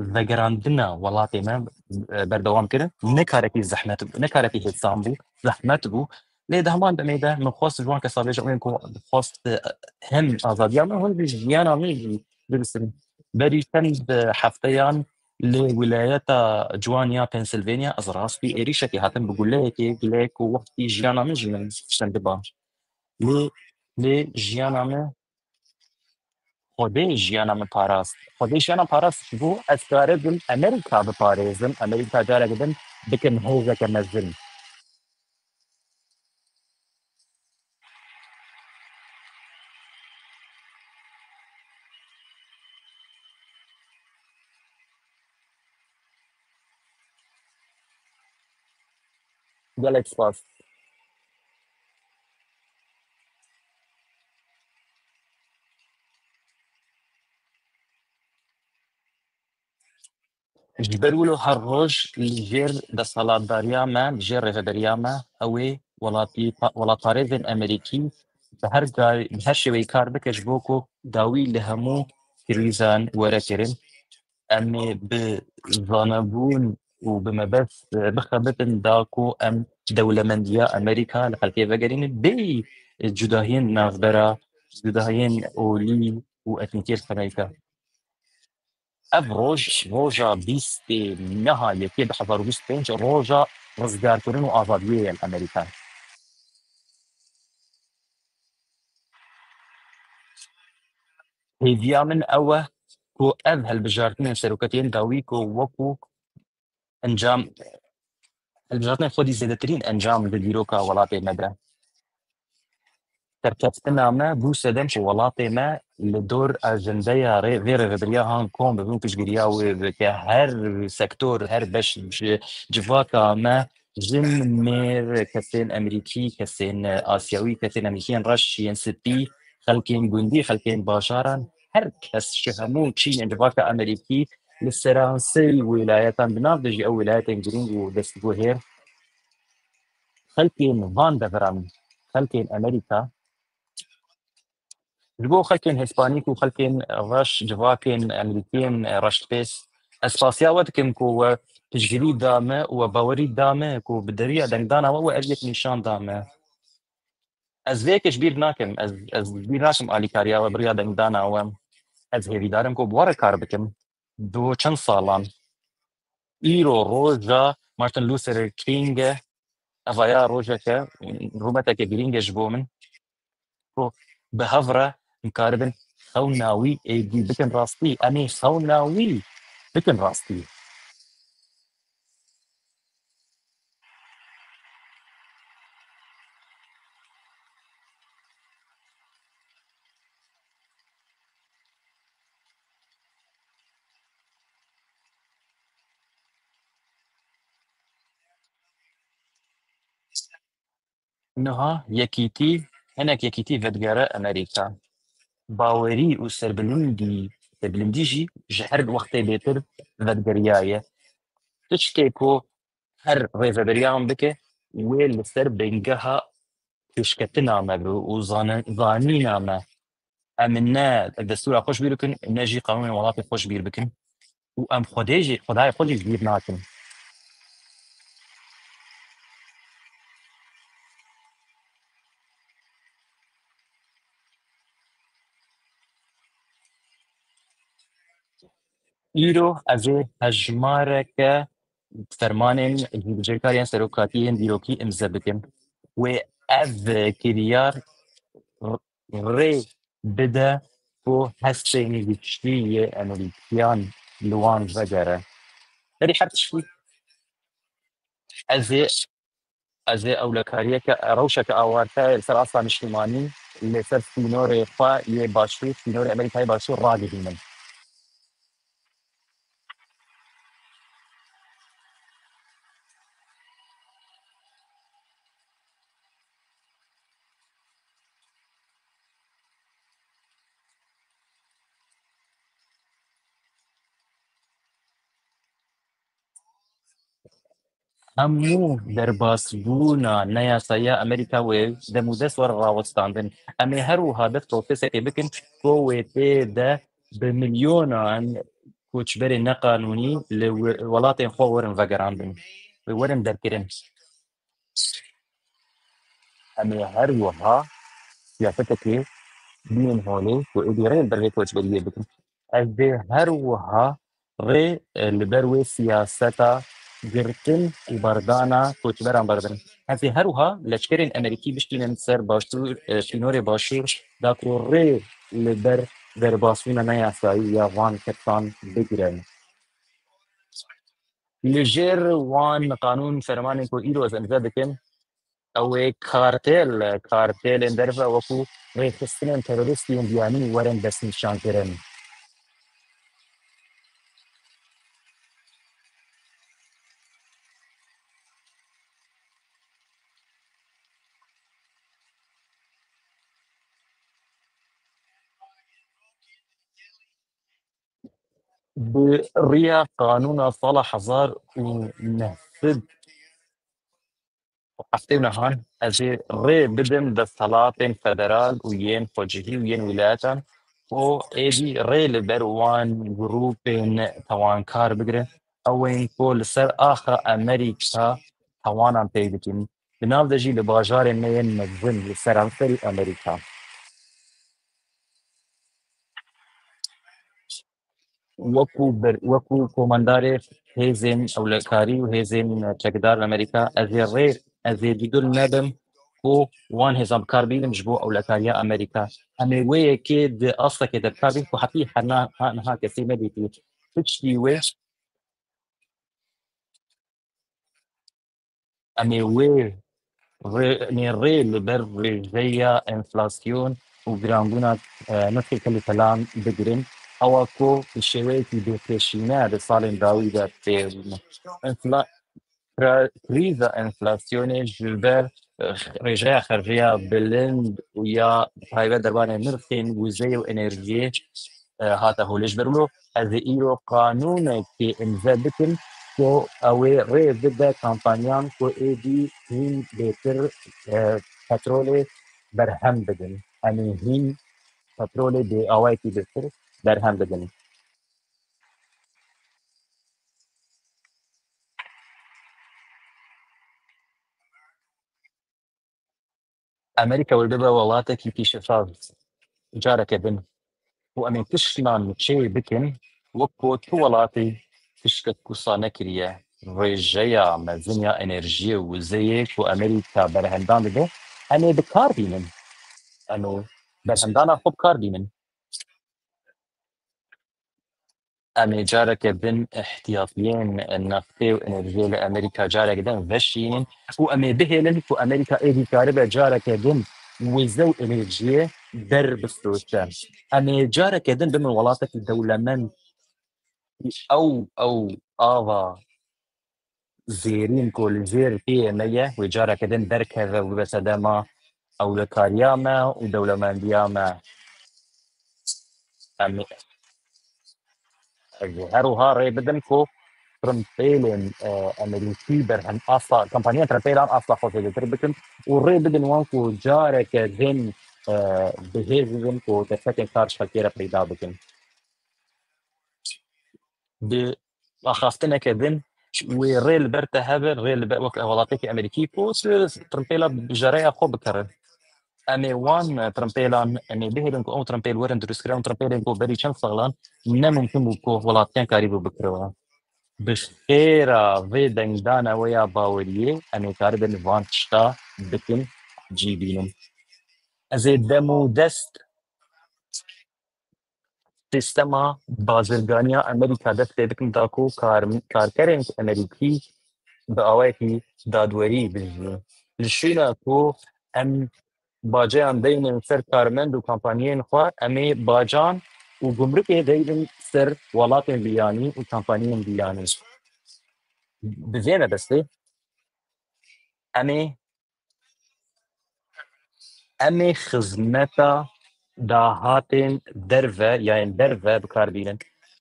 ذقراندنا ولاتي ما بردوام كده نكاركي زحمت نكاركي هتسامبو زحمت بو ليه ده همان ده ميدا من خواست جوان كسابيج وينكو خواست هم ازاديان من هون بيجيانا ميجي برسن بري تند حفتيان لولايات جوانيا بنسلفانيا ازراس في اريشا كي هاتن بقول لك وقتي جيانا من جمن شتندبا ليه جيانا من خودی جیانم پاراست خودی جیانم پاراست بو اسکاره بن امریکا بپارێزم امریکا جارێک بن بکن هێزێکە مەزن gelek spas جبرولو هر روج لجير دەسەڵاتداریە me لجێر ڕێڤەبەریە me ew ê welatparêzên Amerîkî bi her şêweyî kar bike ji bo ku dawî li hemû krîzan were kirin em ê bi zanebûn û bi mebest bixebitin da ku em dewlemendiya Amerîka li xelkê vegerînin bê cudahiyên navbera cudahiyên olî û etnîkê li Amerîka ev roj roja bîstê meha yekê 2025 roja rizgarkirin û azadiyê yên Amerîkan hêviya min ew e ku ev helbijartinên seroketiyên dawî ku wekû encam helbijartinên xwedî zêdetirîn encam di dîroka welatê me de terkeftina me bû sedem ji welatê me li dor ajendeya vê rêveberiya Hong Kong bibin piştgiriya wê bike her sektor her beş ji civaka me jin mêr kesên Amerîkî kesên Asyawî kesên Amerîkîyên reş yên spî xelkên gundî xelkên bajaran her kes ji hemû çînên civaka Amerîkî li seransê wîlayetan bi nav de jî ew wîlayetên girîng û destguhêr xelkên van deviran xelkên Amerîka ji bo xelkên Hîspanîk û xelkên reş civakên Amerîkiyên reştpês ez pasiya we dikim ku we piştgirî dame û we bawerî dame ku bi deriya dengdana we ev yek nîşan dame ez vê yekê ji bîr nakim ez bîr nakim alîkariya we biriya dengdana we ez hêvîdarim ku bi we re kar bikim do çend salan îro roja Martin Luther King e evaya rojeke rûmeteke girîng e ji bo min ku bi hev re nikaribin xewna wî êdî bikin rastî em ê xewna wî bikin rastî niha yekîtî hinek yekîtî vedgere Amerîka bawerî û serbilindî jî ji her wextê bêtir vedgeriya ye tiştê ku her rêveberiya min bike wê li ser bêngeha pêşketina me be û zanîna me em ne destûra xweş bîr bikin ne jî qanûnên welatê xweş bîr bikin û em xwedayê xwe jî bîr nakin îro ez ê hejmareke fermanên hilbijarkariyên serokatiyên dîrokî imze bikim wê ev kiryar rê bide ku hestên giştî yê Amerîkiyan li wan vegere derî her tiştî از اولکاریه که روشه که آورده سر اصلا نشتیمانی لسر سینور خواه یه باشور سینور امریکای باشور را گذینم. همو در باسبونا نیاسایا امریکا و دمودس ور راوستاندن امی هر وها ده پروسس بکن قوته ده بمليونان کوچبر نقانونی لولات خو ورن وگراندن ورن درکرن امی هر وها سیاستك بين هولي وإدارين بري كوتش بديه بكم أجده هر وها ري البروي سياسة جرتن وبردانا كوتش بران بردن هذه هر وها لشكرين أمريكي بشتين نصر باشور شنوري باشور داكو ري البر در باسونا نياساي يا كتان بگرن لجير وان قانون فرمان كو إيرو از انزا بكم او کارتل اندرفه وکو ریخستن تروریستی اندیانی ورن دست نشان کرن بريا قانون صالح هزار ونهفد وحفتينا هان ازي ري بدم دستالاتين فدرال وين فوجهي وين ولاياتان و ايدي ري لبروان جروبين توانكار بگره اوين كل سر اخر امريكا توانان بيدكين بناو دجي لباجار مين مجزن لسر انفري امريكا وكو كوماندار هيزن اولكاري وهيزن تقدار امريكا ازي بدون ندم كو وان هزام كاربين مجبو اولكاريا امريكا امي وي كيد اصلا كده كاربين كو حقي حنا ها كسي مديتي تشتي وي امي وي نيري لبر رجيا انفلاسيون وجراندونا نفس كل كلام بجرين او اكو الشويتي بكشينا بصالين داويدا انفلا كريزا انفلاسيوني جلبر رجاء خرجية بلند ويا هاي دربانة نرخين وزي وانرجي هذا هو ليش برلو هذا ايرو قانون كي انزادكن كو اوي ري بدا كامبانيان كو اي دي هين بيتر بترولي برهم بدن يعني هين بترولي دي اوايتي بيتر برهم بدن امريكا والبيبا والاتك يكيشفاف جارك ابن وأمين تشمان شيء بكن وكو توالاتي تشكت كوسا نكريا رجيا مزنيا انرجيا وزيك وامريكا برهندان بده انا بكار بينن انه برهندانا خوب كار بينن امي جارك بن احتياطيين النفطي وانرجيا لامريكا جارك دن فشين وامي بهلن وامريكا ايدي كاربا جارك بن وزو انرجيا در بستوشان امي جارك دن بمن ولاتك الدولة من او آوا زيرين كل زير فيه مية وجارة كدن دركة وبسدما او لكارياما ودولة ماندياما امي هروها ري بدنكو ترمبيلين امريكي برهن اصلا كمبانيا ترمبيلان اصلا خوفي تربكن وري بدن وانكو جارة كدن بهيزن كو تفتن كارش فكيرة بريدا بكن بأخافتنا كدن وريل برتا هبر ريل وقت ولاتيكي امريكي كو ترمبيلا بجرايا خو بكرر امي وان ترمبيلان امي بهلن كو ترمبيل ورن درسكران ترمبيلن كو بري چن صغلان نممكن كو ولاتين قريب بكروا بخيرا في دنگدانا ويا باوريه امي كاربن فانشتا بكن جيبينم ازي دمو دست سيستما بازرگانيا امريكا دست بكن داكو كاركرين امريكي بأواكي دادوري بالجي الشينا كو أم باجان دين سر كارمند وكامبانيين خوا أمي باجان وجمرك دين سر ولاتن بياني وكامبانيين بياني بزينة بس أمي أمي خزمتا داهاتن درفة يعني درفة بكاربينن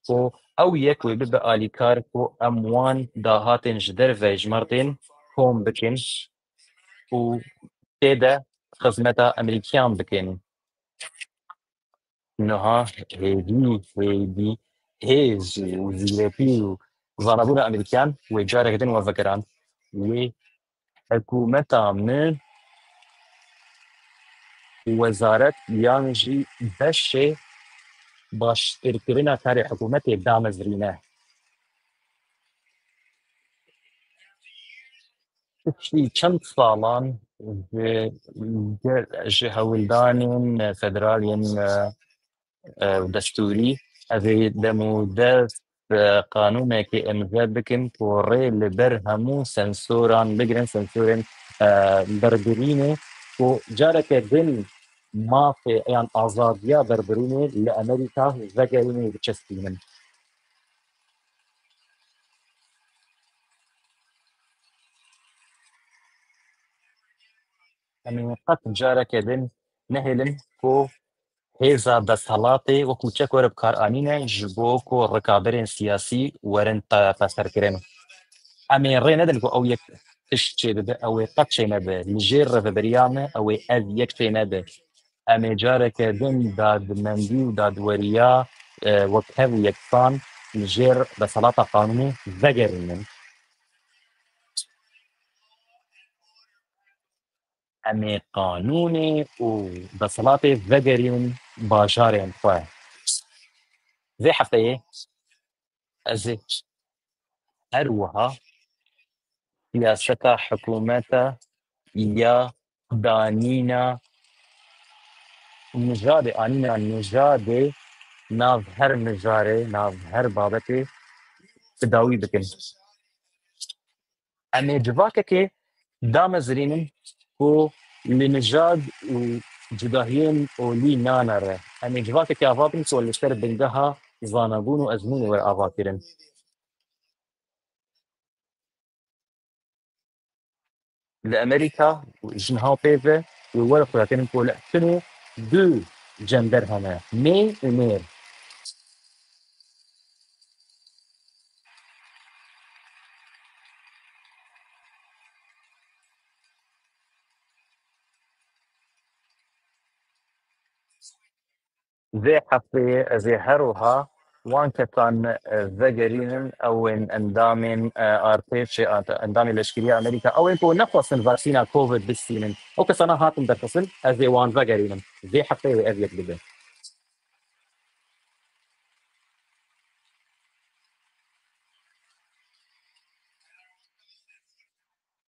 و أو يكوي ببقى آليكار كو أموان داهاتن جدرفة جمرتين كوم بكن و تيدا خزمتا أمريكان بكن إنها هيدي هيز وزيربي وزانبونا أمريكان وجارة جدن وفكران وحكومتا من وزارت يانجي بشي باش تركرنا كاري حكومتي دعم زريناه في كم صالان جهة ولدان فدراليين دستوري هذه دمودات قانون كي امزاد بكن كوري لبر همو سنسوران بقرن سنسورين بربريني و جارك دن ما في يعني آزادية بربريني لأمريكا ذكريني بتشستينن يعني قد جارك دن نهلن كو هێزا دەسەڵاتێ وەکو چەک وەرە بکارئانینە ji بۆ کۆ ڕکابەرên سیاسی وەرن پەسەرکردن ئەمێ ڕێ نەدەن کۆ ئەو یەک تشت چێ ببێ ئەوێ قەت چێ نەبێ لژێر ڕێڤەبەریانە ئەوێ ئەڤ یەک چێ نەبێ ئەمێ جارێکە دن دادمەندی و دادوەریە وەک هەڤ و یەکسان لژێر دەسەڵاتە قانونی vەگەڕێنن ئەمێ قانونێ و دەسەڵاتێ vەگەڕین باژارێن خوێ vê hefteyê ez ê her wiha siyaseta hikûmeta ya danîna mijadê anîna mijadê nav her mijarê nav her babetê bi dawî bikin em ê civakekê damezirînin ku li nijad û cudahiyên olî nanere em ê civakekê ava bin ku li ser bingeha zanebûn û ezmûnê were ava kirin لأمريكا جنها بيفا وورا خلاتين كولا شنو دو جندر هنا مي ومير ذي حفي ذي هروها وان كان ذجرين او اندامين ارتيش اندامي الاشكاليه امريكا او انكو نقص فاكسينا كوفيد بالسيمن او كسنا هاتم درتصل ذي وان ذجرين ذي حفي وابيك بده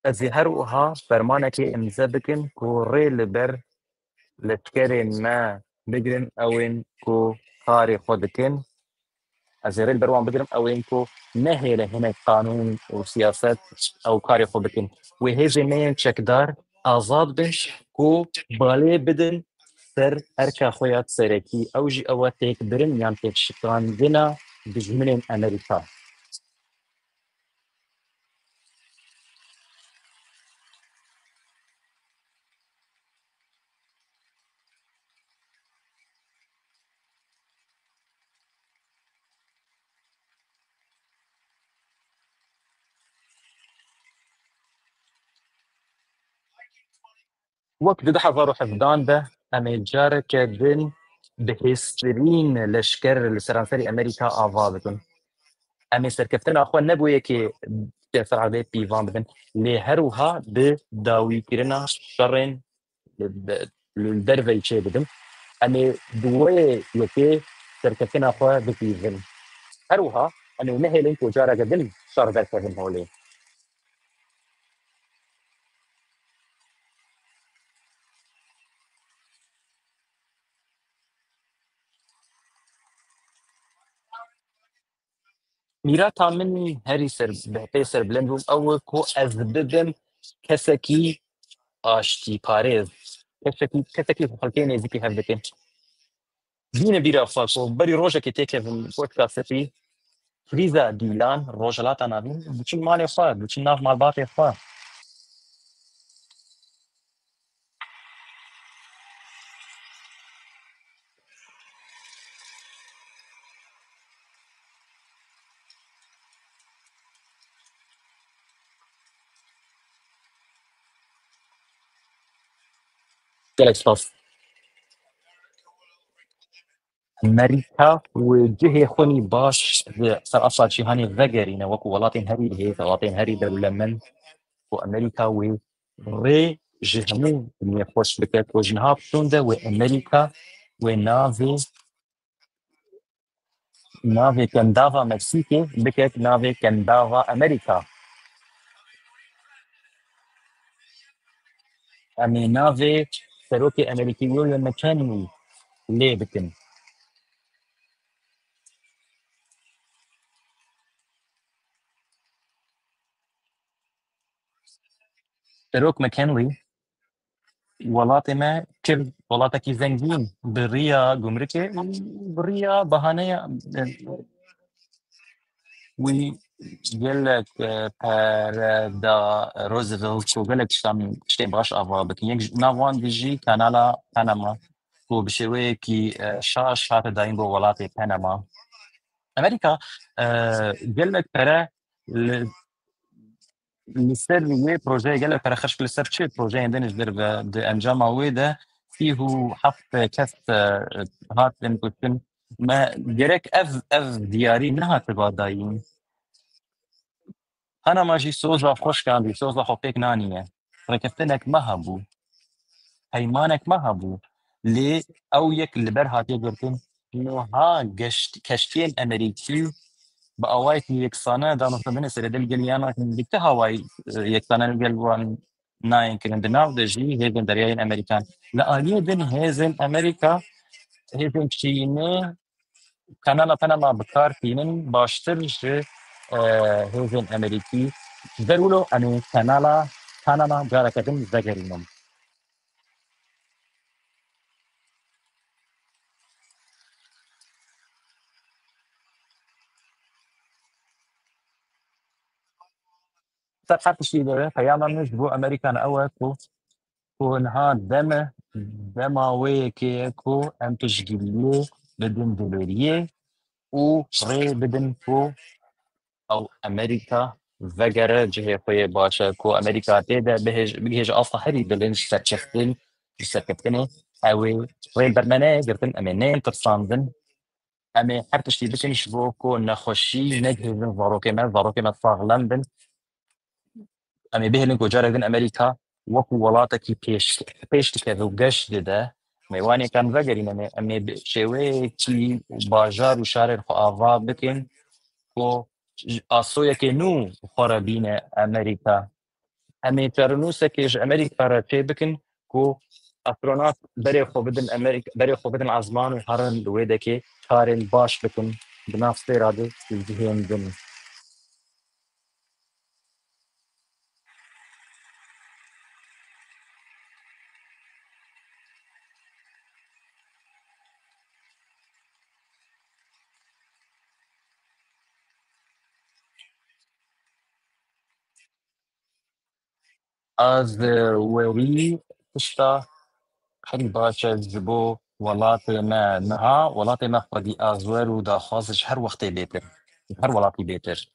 ذي هروها فرمانك امزبكن كوري لبر لتكرين ما بجرن او انكو قاري خودكن ازيريل بروان بدرم او انكو نهي هنا قانون وسياسات او كاري خودكن وهيجي مين شكدار ازاد بش كو بالي بدن سر اركا خويات سركي او جي او تيك برن يعني تيك شكران دينا بجملين امريكا وقت ده حضروا حفظان ده اميجار كدن بهسترين لشكر لسرانسري امريكا افادكن امي سركفتنا اخوان نبويه كي تاثر على بيفان بدن لي هروها بداوي كرنا شرين للدرفي شي بدن امي دوي يكي سركفتنا اخوان بيفان هروها امي نهي لينكو جارة قدن شر ذلك فهم هولي میراتا من هەری پێ سەر بلند بووم ئەوە کۆ ئەز ببم کەسێکی ئاشتی پارێز کەسێکی خەڵکەی نێزیکی هەر دەکەن بینە بیرە فاکۆ بەری ڕۆژێکی تێکێبم پۆدکاستی فریزە دیلان ڕۆژەڵاتە نابین بچین مالێ خوا بچین ناو مالباتێ خوا gelek spas ئەمریکا و جهێ خۆنی باش سەر ئەسا جیهانی ڤەگەرینە وەکو وڵاتین هەری هەیە وڵاتین هەری دەولەمەند و ئەمریکا وێ ڕێ ji hemû dinê xweş bike ku jinha pişûn de wê Amerîka wê navê kendava Meksîkê bike navê kendava Amerîka. Em ê navê serokê Amerîkî William McKinley lê bikin. Serok McKinley welatê me kir welatekî zengîn bi rêya gumrikê bi rêya behaneya wî gelek pereda Roosevelt ku gelek tiştên baş ava bikin yek nav wan dijî kanala Panama ku bi şêweyekî şaş hate dayîn bo welatê Panama. Amerîka gelek pere li ser wê projeyê gelek pere xerç li ser çi projeyên din ji derve di encama wê de sîh û heft kes hatin gotin me gerek ev diyarî nehatiba dayîn. Panama jî soza xweşkan dî soza xwe pêk nanîne rêkeftinek me hebû peymanek me hebû lê ew yek li ber hatiye girtin niha keştiyên Amerîkî bi awayekî yeksane danûstandinê serêdil geliyan dikte hawayî yeksane gel wan nayên kirin di nav de jî hêzên deryayên Amerîkan li aliyê din hêzên Amerîka hêzên Çînê kanala Panama bikar tînin baştir ji hêzên Amerîkî Zerûlo em ê kanala Panama careke din vegerînin. Ser her tiştî de peyama min ji bo Amerîkan ew e ku niha dema wê yekê ye ku em piştgiriyê bidin dilêriyê û rê bidin ku ew Amerîka vegere cihê xwe yê baş e ku Amerîka têde bihêje asta herî dilin ji serkeftinê ew ê rê bermene girtin em ê neyên tirsandin em ê her tiştî bikin ji bo ku nexweşî negihêjin zarokê me saxlem bin em ê bihêlin ku carek din Amerîka wekû welatekî pêş dikeve û geş dide mêwanêkan vegerînin em ê bi şêweyekî bajar û şarên xwe ava bikin ku asoyekê nû xwe re bîne Amerîka em ê pernûsekê ji Amerîka re çê bikin ku astronot berê xwe bidin ezman û herin li wê dekê karên baş bikin di nav stêra de cihên din. Az werî tişta herî baş e ji bo welatê me niha welatê me xwedî azwer û daxwaz ji her wextê bêtir her welatî bêtir.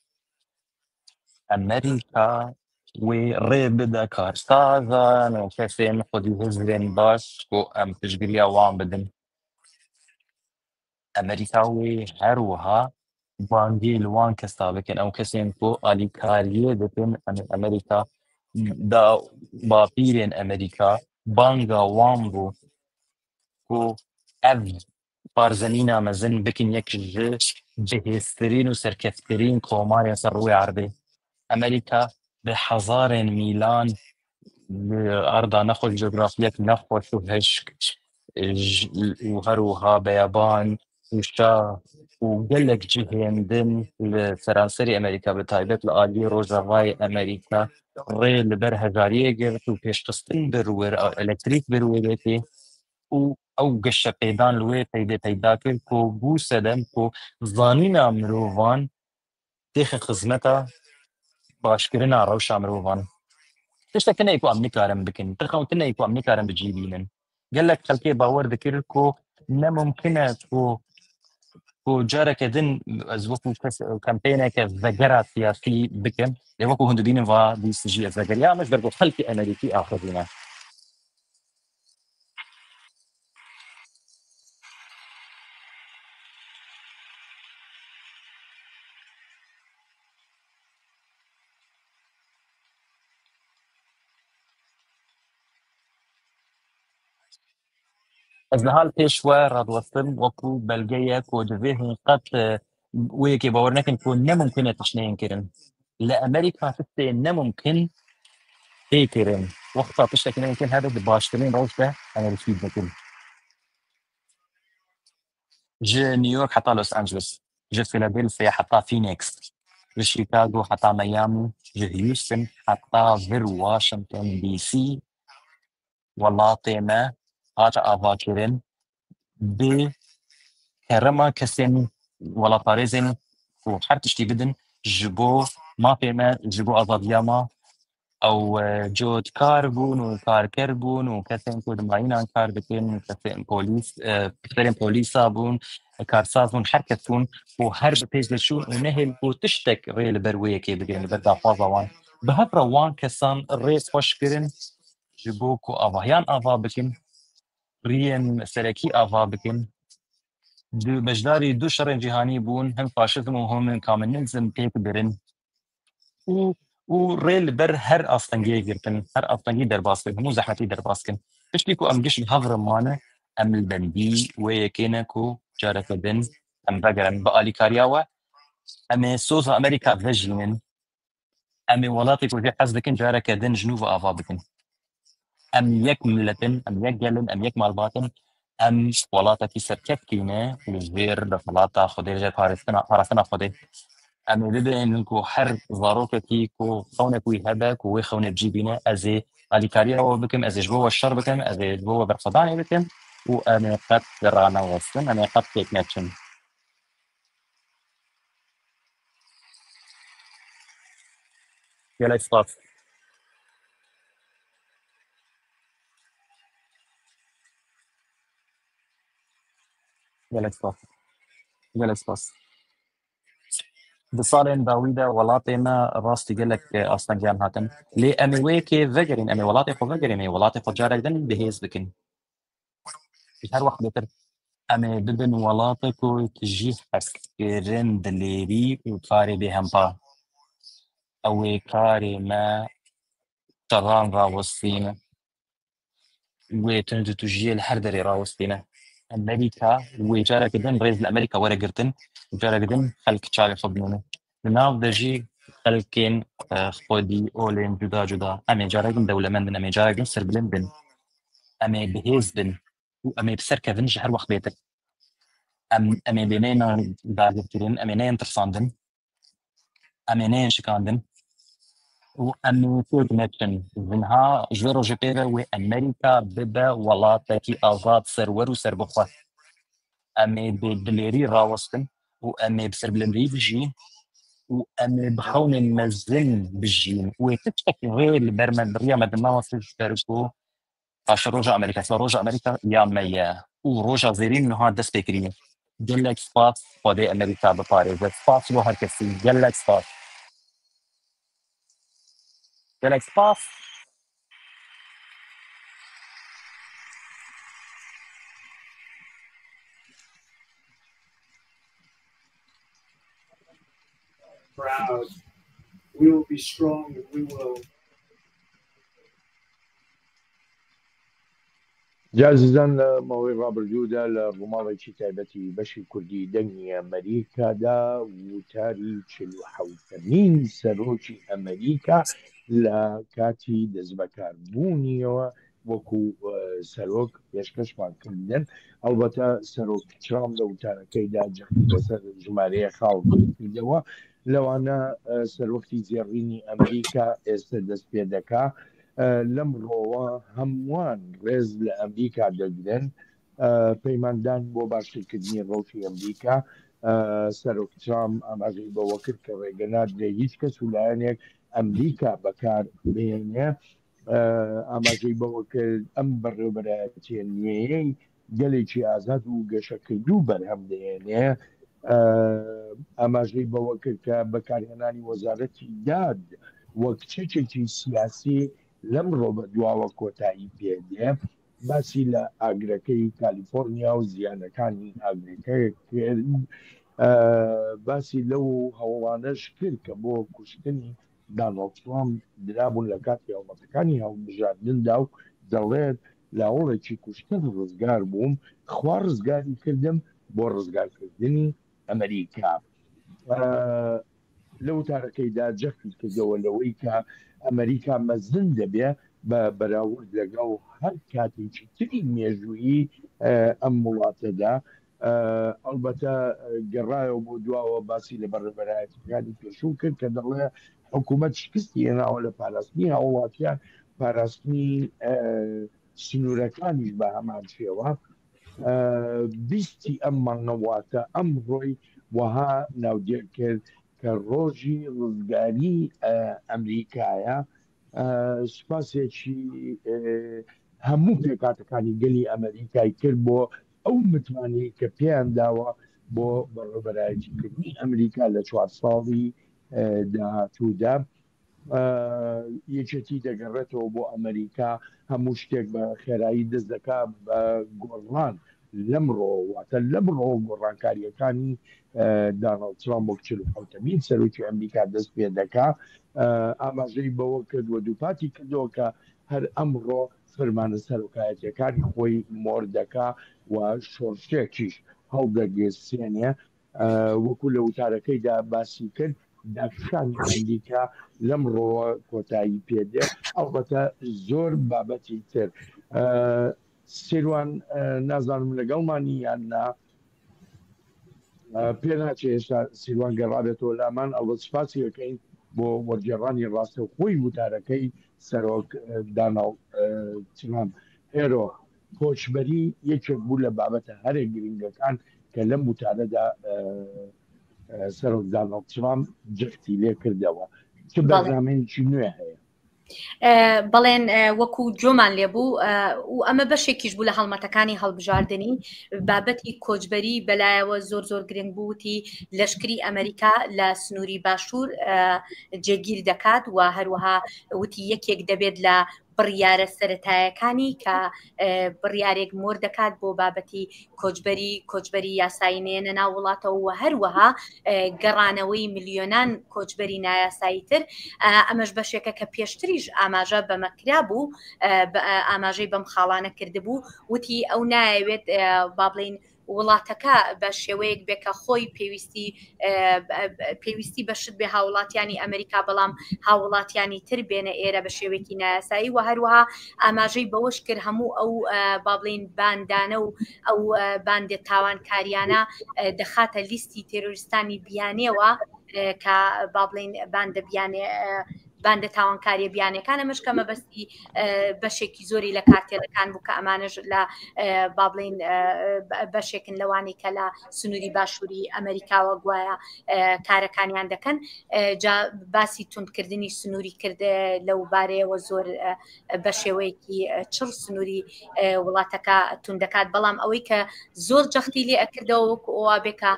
Amerîka wê rê bide karsazan û kesên xwedî hizbên baş ku em piştgiriya wan bidin. Amerîka wê her wiha bangê li wan kes da bikin ew kesên ku alîkariyê dikin Amerîka da bapîrên Amerîka banga wan bû ku ev barzanîna mezin bikin yek ji cihêztirîn û serkeftirîn komarên ser rûyê erdê. Amerîka bi hezarên mîlan li erda nexweş coğrafiyek nexweş û hişk û her wiha beyaban û şa وقالك جهێندن لە سەرانسەری ئەمریکا بە تایبەت لە ئالی ڕۆژاوای ئەمریکا ڕێ لەبەر هەژاریە گرت و پێشقستن بروێر ئەلەکتریک بروێرێتی و ئەو گەشە پێدان لێ پەیدا کرد کۆ بوو سەدەم کۆ زانینا مرۆڤان تێخە خزمەتە باشکردنا ڕەوشا مرۆڤان تشتێکە نەیکو ئەم نکارم بکەن ترخەوتن نەیکو ئەم نکارم بجیبینن گەلک خەڵکێ باوەڕ دەکرد کۆ نەممکنە کۆ جارێکە دن ئەز وەکو کەمپێنێکە ڤەگەرا سیاسی بکەن لێ وەکو هەندبینن وا دیسژی ڤەگەریا مەش بەر بۆ خەڵکی ئەمریکی ئاخەزینە Ez li hal pêş we radwestin wekû belgeyek û divê hûn qet wêyekê bawer nekin ku nemumkin e tişneyên kirin. Li Amerîka tiştê nemumkin tê kirin. Wexta tiştekî nemumkin hebe di baştirîn rewş de Amerîkî dikin. Ji New York heta Los Angeles, ji Philadelphia heta Phoenix, ji Chicago heta Miami, ji Houston heta vir Washington DC welatê me hate avakirin bi kerema kesên welatparêzên ku her tiştî bidin ji bo mafê me ji bo azadiya me ew cotkar bûn û karker bûn û kesên ku di mayînan kar dikin kesên pisberên polîsa bûn karsaz bûn her kes bûn û her bi pêş diçûn û nehêl ku tiştek rê li ber wêyekê bigrin li ber daxwaza wan bi hev re wan kesan rê xweş kirin ji bo ku avahiyan ava bikin riyên serekî ava bikin beşdarî du şerên cîhanî bûn hem faşizm û hem komünîzm pêk birin û rê li ber her astengiyê girtin her astengî derbas kirin hemû zehmetî derbas kirin tiştî ku em giş hev re mane em li bendî wêyekê ne ku careke din em vegerin bi alîkariya we em ê soza Amerîka vejînin em ê welatê ku jê hez dikin careke din ji nû ve ava bikin em yek milletin em yek gelin em yek malbatin em welatekî serkefkîne li jêr dexilata Xwedê li jêr parastina Xwedê em ê bibînin ku her zarokekî ku xewnek wî hebe ku wê xewnê bicîbîne ez ê alîkariya we bikim ez ê ji bo we şer bikim ez ê ji bo we berxwedanê bikim û em ê qet ranewestin em ê qet têk neçin gelek spas gelek spas gelek spas di salên dawî de welatê me rastî gelek astengiyan hatin lê em ê wêyekê vegerîn em ê welatê xwe vegerîn ê welatê xwe carek din bihêz bikin her wext bêtir em ê bibin welatê ku tijî hezkirin dilêrî û karê bêhempa ew ê karê me şerran rawestîne wê tund û tujiyê li her derê rawestîne Amerîka wê carekê din rêz li Amerîka were girtin carek din xelk çavê xwe binîne li nav de jî xelkên xwedî olên cuda cuda em ê carek din dewlemend bin em ê carek din sirbilind bin em ê bihêz bin û em ê bi ser kevin ji her wext bêtir em ê bêneyna dagirkirin em ê neyên tirsandin em ê neyên şikandin û em ê têk neçin vinha ji vê rojê pêve wê Amerîka bibe welatekî azad serwer û serbixwe em ê bi dilêrî rawestin û em ê bi serbilindî bijîn û em ê bi xewnên mezin bijîn wê tiştek rê li ber me riya me di nava ji ber ku paşa roja Amerîka roja Amerîka ya me ye û roja zêrîn niha dest pê kiriye gelek spas Xwedê Amerîka biparêze spas bo her kesî gelek spas gelek spas proud. We will be strong and we will. جاززان ماوەی ڕابردوودا لە ڕووماڵێکی تایبەتی بەشی کوردی دەنگی ئەمریکادا وتاری 47مین سەرۆکی ئەمریکا لە کاتی دەستبەکاربوونیەوە وەکو سەرۆک پێشکەشمان کردن ئەلبەتە سەرۆک ترامپ لە وتارەکەیدا لەسەر ژمارەیە خاڵ کردەوە لەوانە سەرۆکی زێڕینی ئەمریکا ئێستا دەست پێ دەکا لەم ڕۆوە هەمووان ڕێز لە ئەمریکا دەگرن پەیماندان بۆ باشکردنی ڕۆژی ئەمریکا سەرۆک ترامپ ئاماژەی بەوە کرد کە ڕێگەنادرێ هیچ کەس وولایەنێک ئەمریکا بەکار بهێنێ ئاماژەی بەوە کرد ئەم بەڕێوەبەرایەتیە نوێیەی گەلێکی ئازاد و گەشەکردوو بەرهەم دەهێنێ ئاماژەی بەوە کرد کە بەکارهێنانی وەزارەتی داد وەک چەکێکی سیاسی لەم ڕۆ بە دواوە کۆتایی پێدێ باسی لە ئاگرەکەی کالیفۆرنیا و زیانەکانی ئاگرەکەی کرد باسی لەو هەوڵانەش کرد کە بۆ کوشتنی داناڵد ترامپ درابوون لە کاتی هەوڵەتەکانی هەڵبژاردندا و دەڵێت لاوەڵێکی کوشتن ڕزگار بووم خوا ڕزگاری کردم بۆ ڕزگارکردنی ئەمریکا لە وتارەکەیدا جەختی کردەوە لەوەی کە ئەمریکا مەزن دەبێ بە بەراورد لەگەڵ هەر کاتێکی تری مێژوویی ئەم وڵاتەدا ئەلبەتە گەڕایەوە بۆ دواوە باسی لە بەڕێوەبەرایەتەکانی پێشوو کرد کە دەڵێ حکوومەت شکستی هێناوە لە پاراستنی هاوڵاتیان پاراستنی سنوورەکانیش بە هەمان شێوە بیستی ئەم مانگەواتە ئەم ڕۆی وەها ناودێر کرد کە ڕۆژی ڕزگاری ئەمریکایە سوپاسێکی هەموو پێکاتەکانی گەلی ئەمریکای کرد بۆ ئەو متمانەی کە پێیان داوە بۆ بەڕێوەبەرایەتیکردنی ئەمریکا لە 4 ساڵی داهاتوودا یەکێتی دەگەڕێتەوە بۆ ئەمریکا هەموو شتێک بە خێرایی دەست دەکا بە گۆڕان لەم ڕۆواتە لەم ڕۆ گۆڕانکاریەکانی داناڵد ترامپ وەک 47مین سەرۆکی ئەمریکا دەست پێ دەکا ئاماژەی بەوە کردووە دووپاتی کردەوە کە هەر ئەمڕۆ فەرمانە سەرۆکایەتیەکانی خۆی مۆر دەکا و شۆڕشتێکیش هەڵدەگەستێنێ وەکو لە وتارەکەیدا باسی کرد داکشانی ئەمریکا لەم ڕۆوە کۆتایی پێدێ ئەڵبەتە زۆر بابەتی تر سیروان نازانم لەگەڵمانی یاننا پێ ناچێ ئێستا سیروان گەڕابێتەوە لامان ئەوە سپاسی ئەەکەین بۆ وەرجێڕانی ڕاستە خۆی وتارەکەی سەرۆک داناڵد ترامپ هێرۆ کۆچبەری یەکێک بوو لە بابەتە هەرێک گرنگەکان کە لەم وتارەدا سەرۆک داناڵد ترامپ جەختی لێ کردەوە چه بەرنامەیەکی نوێ هەیە بەڵێن وەکو جۆمان لێبوو و ئەمە بەشێکیش بوو لە هەڵمەتەکانی هەڵبژاردننی بابەتی کۆچبەری بەلایەوە زۆر زۆر گرنگ بووتی لەشکری ئەمریکا لە سنووری باشوور جێگیر دەکات و هەروەها وتی یەکێک دەبێت لە بڕیارە سەرەتایەکانی کە بڕیارێک مۆر دەکات بۆ بابەتی کۆچبەری یاسایی نێنە ناو وڵاتەوە و هەروەها گەڕانەوەی ملیۆنان کۆچبەری نایاسایی تر ئەمەش بەشێکە کە پێشتریش ئاماژە بەمەکرا بوو ئاماژەی بەم خاڵانە کردبوو وتی ئەو نایەوێت با بڵین وڵاتەکە بە شێوەیەک بێکە خۆی پێویستی بەشت بێ هاوڵاتیانی ئەمریکا بەڵام هاوڵاتیانی تر بێنە ئێرە بە شێوەیەکی نایاسایی و هەروەها ئاماژەی بەوەش کرد هەموو ئەو بابلین باندانە و ئەو باندێت تاوانکاریانە دەخاتە لیستی تێرۆریستانی بیانێەوە کە بابلین باندە بیانێ باندە تاوانکاریە بیانەکانە مشکە مەبەستی بەشێکی زۆری لە کارتێڵەکان بوو کە ئەمانەش لە بابلین بەشێکن لەوانی کە لە سنووری باشووری ئەمریکاوە گوایە کارەکانیان دەکەن جا باسی توندکردنی سنووری کرد لەو بارەیەوە زۆر بە شێوەیەکی چڕ سنووری وڵاتەکە توندەکات بەڵام ئەوەی کە زۆر جەختی لێ ئەکردەوە وەکو ئەوە بێکە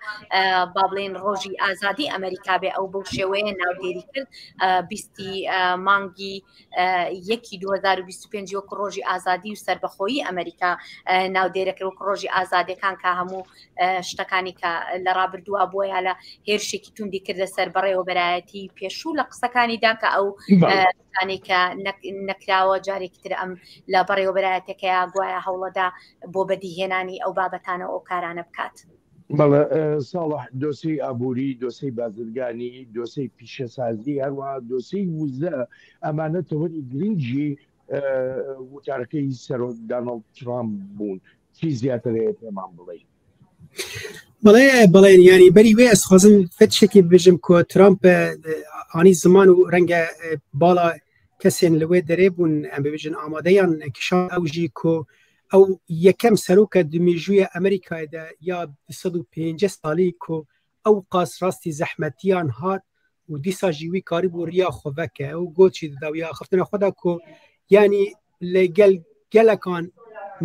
بابلین ڕۆژی ئازادی ئەمریکا بێ ئەو بەو شێوەیە ناودێری کرد بیستی مانگی 2025 وەکو ڕۆژی ئازادی و سەربەخۆیی ئەمریکا ناودێرەکە وەکو ڕۆژی ئازادەکان کە هەموو شتەکانی کە لە ڕابردووە بۆیە لە هێرشێکی توندی کردە سەر بەڕێوەبەرایەتی پێشوو لە قسەکانیدا کە ئەو کە نەکراوە جارێکتر ئەم لە بەڕێوەبەرایەتەکەیە گوایە هەوڵەدا بۆ بەدیهێنانی ئەو بابەتانە ئەو کارانە بکات. بەڵێ ساڵح دۆسەی ئابووری دۆسەی بازرگانی دۆسەی پیشەسازی هەروە دۆسەی وزە ئەمانە تەوەری گرنگی وتارەکەی سەرۆک داناڵد ترامپ بوون چی زیاتر هەیە پێمان بڵێ؟ بەڵێن ینی بەری وێ ئەسخوازم فەتشێکی بژم کۆ ترامپ ئانی زمان و ڕەنگە باڵا کەسێن لەوێ دەرێ بوون ئەم ببێژن ئامادەیان کشان ئەوژی کۆ ئەو یەکەم سەرۆکە دمێژوویە ئەمریکایدا یا 150 ساڵی کۆ ئەو قاس ڕاستی زەحمەتیان هات و دیسا ژیوی کاری بۆ ریا خۆڤەکە ئەو گۆچی دەدا و یا خفتنە خۆدا کۆ ینی لەگەل گەلەکان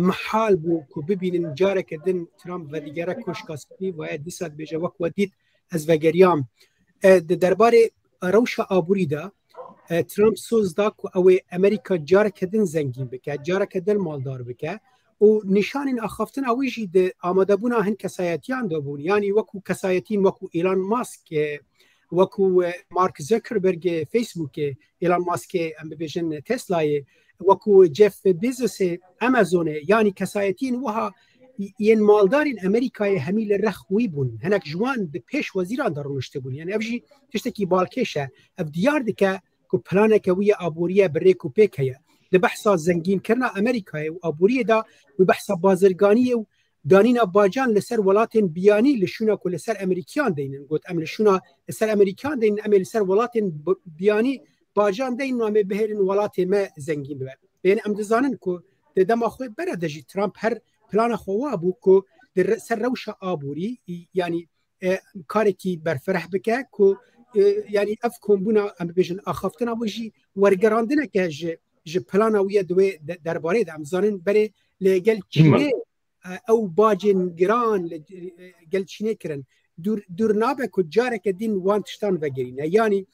محال بوو کو ببینن جارێکە دن ترامپ بە دیگەرە کۆشکاسپی وایە دیسات بێژە وەکوە دیت ئەس بەگەریام دەربارێ ڕەوشە ئابووریدا ترامپ سۆزدا کو ئەوەی ئەمریکا جارێکە دن زەنگین بکە جارێکە دن ماڵدار بکە و نیشانین ئەخفتن ئەویژی ئامادەبوونا هەن کەسایەتیان دەبوون ینی وەکو کەسایەتین وەکو ئیلان ماسک وەکو مارک زەکربەرگ فیسبووکێ ئیلان ماسکێ ئەم ببێژن تسلایە وەکو جێف بیزۆسێ ئەمازۆنێ ینی کەسایەتین وها یەن ماڵدارین ئەمریکای هەمی لە ڕەخوی بوون هەنێک جوان پێش وەزیران دەڕۆشتە بوون یعنی ئەوژی تشتێکی باڵکێشە ئەف دیار دکە کو پلانێکە ویە ئابووریە بڕێک و پێک هەیە لە بەحسا زەنگینکردنا ئەمریکای و ئابووریەدا و بەحسا بازرگانیە و دانینا باجان لەسەر وڵاتên بیانی لە شوونە و لەسەر ئەمریکیان دەینن گوت ئەم لە شوونە لەسەر ئەمریکان دەین ئەمێ لەسەر وڵاتên بیانی باجان دەین وامێ بهێرن وڵاتێ مە زەنگین ببێت بێن ئەم دەزانن کو دەما خۆی بەرە دەژی ترامپ هەر پلانە خۆوا بوو کۆ سەر ڕەوشە ئابووری ینی کارێکی بەرفرح بکە کۆ ینی ئەف کۆمبوونا ئەم بێژن ئاخافتنا بۆژی وەرگەڕاندنەکە ji plana wî duê derbarê de em zanin berê lê gel Çînê ew bacên giran gel Çînê kirin dûr nabe ku careke din wan tiştan vegerîne yanî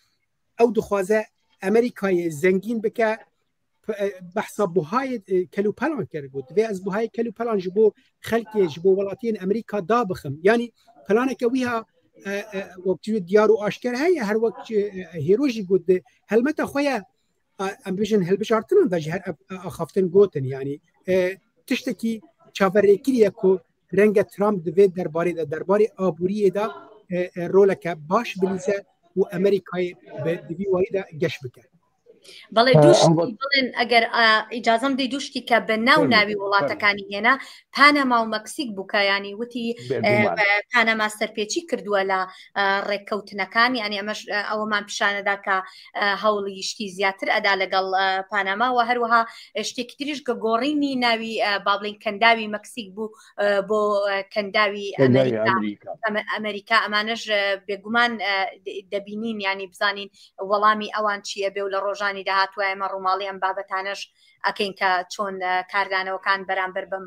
ew dixwaze Amerîkayê zengîn bike behsa buhayê kelûpelan kir got vê ez buhayê kelûpelan ji bo xelkê ji bo welatiyên Amerîka da bixim yanî planeke wî ha wekî diyar û aşker heye her wek hêro jî got helmeta xwe ye ئەم بژن هەلبژارتنان دا هەر ئاخافتن گوتن ینی تشتێکی چاوەڕێگریە کۆ ڕەنگە ترامپ دەوێت دەربارەی ئابووریەدا ڕۆلەکە باش بلیزە و ئەمریکای دوی واییدا گەشت بکە بەڵێ دووشتی بڵێن ئەگەر ئیجازەم دەی دووشتی کە بە ناو ناوی وڵاتەکانی هێنا پانەما و مەکسیک بووکە ینی وتی پانەما سەرپێچی کردووە لە ڕێککەوتنەکان ینی ئەمەش ئەوەمان پیشانەدا کە هەوڵی شتی زیاتر ئەدا لەگەڵ پانەما و هەروەها شتێکی تریش کە گۆڕینی ناوی بابلین کەنداوی مەکسیک بوو بۆ کەنداوی ئەمریکا ئەمانش بێگومان دەبینین ینی بزانین وەڵامی ئەوان چییە بێ و لە ڕۆژان داهاتوە ئێمە ڕووماڵی ئەم بابەتانەش ئەکەین کە چۆن کاردانەوەکان بەرامبەر بم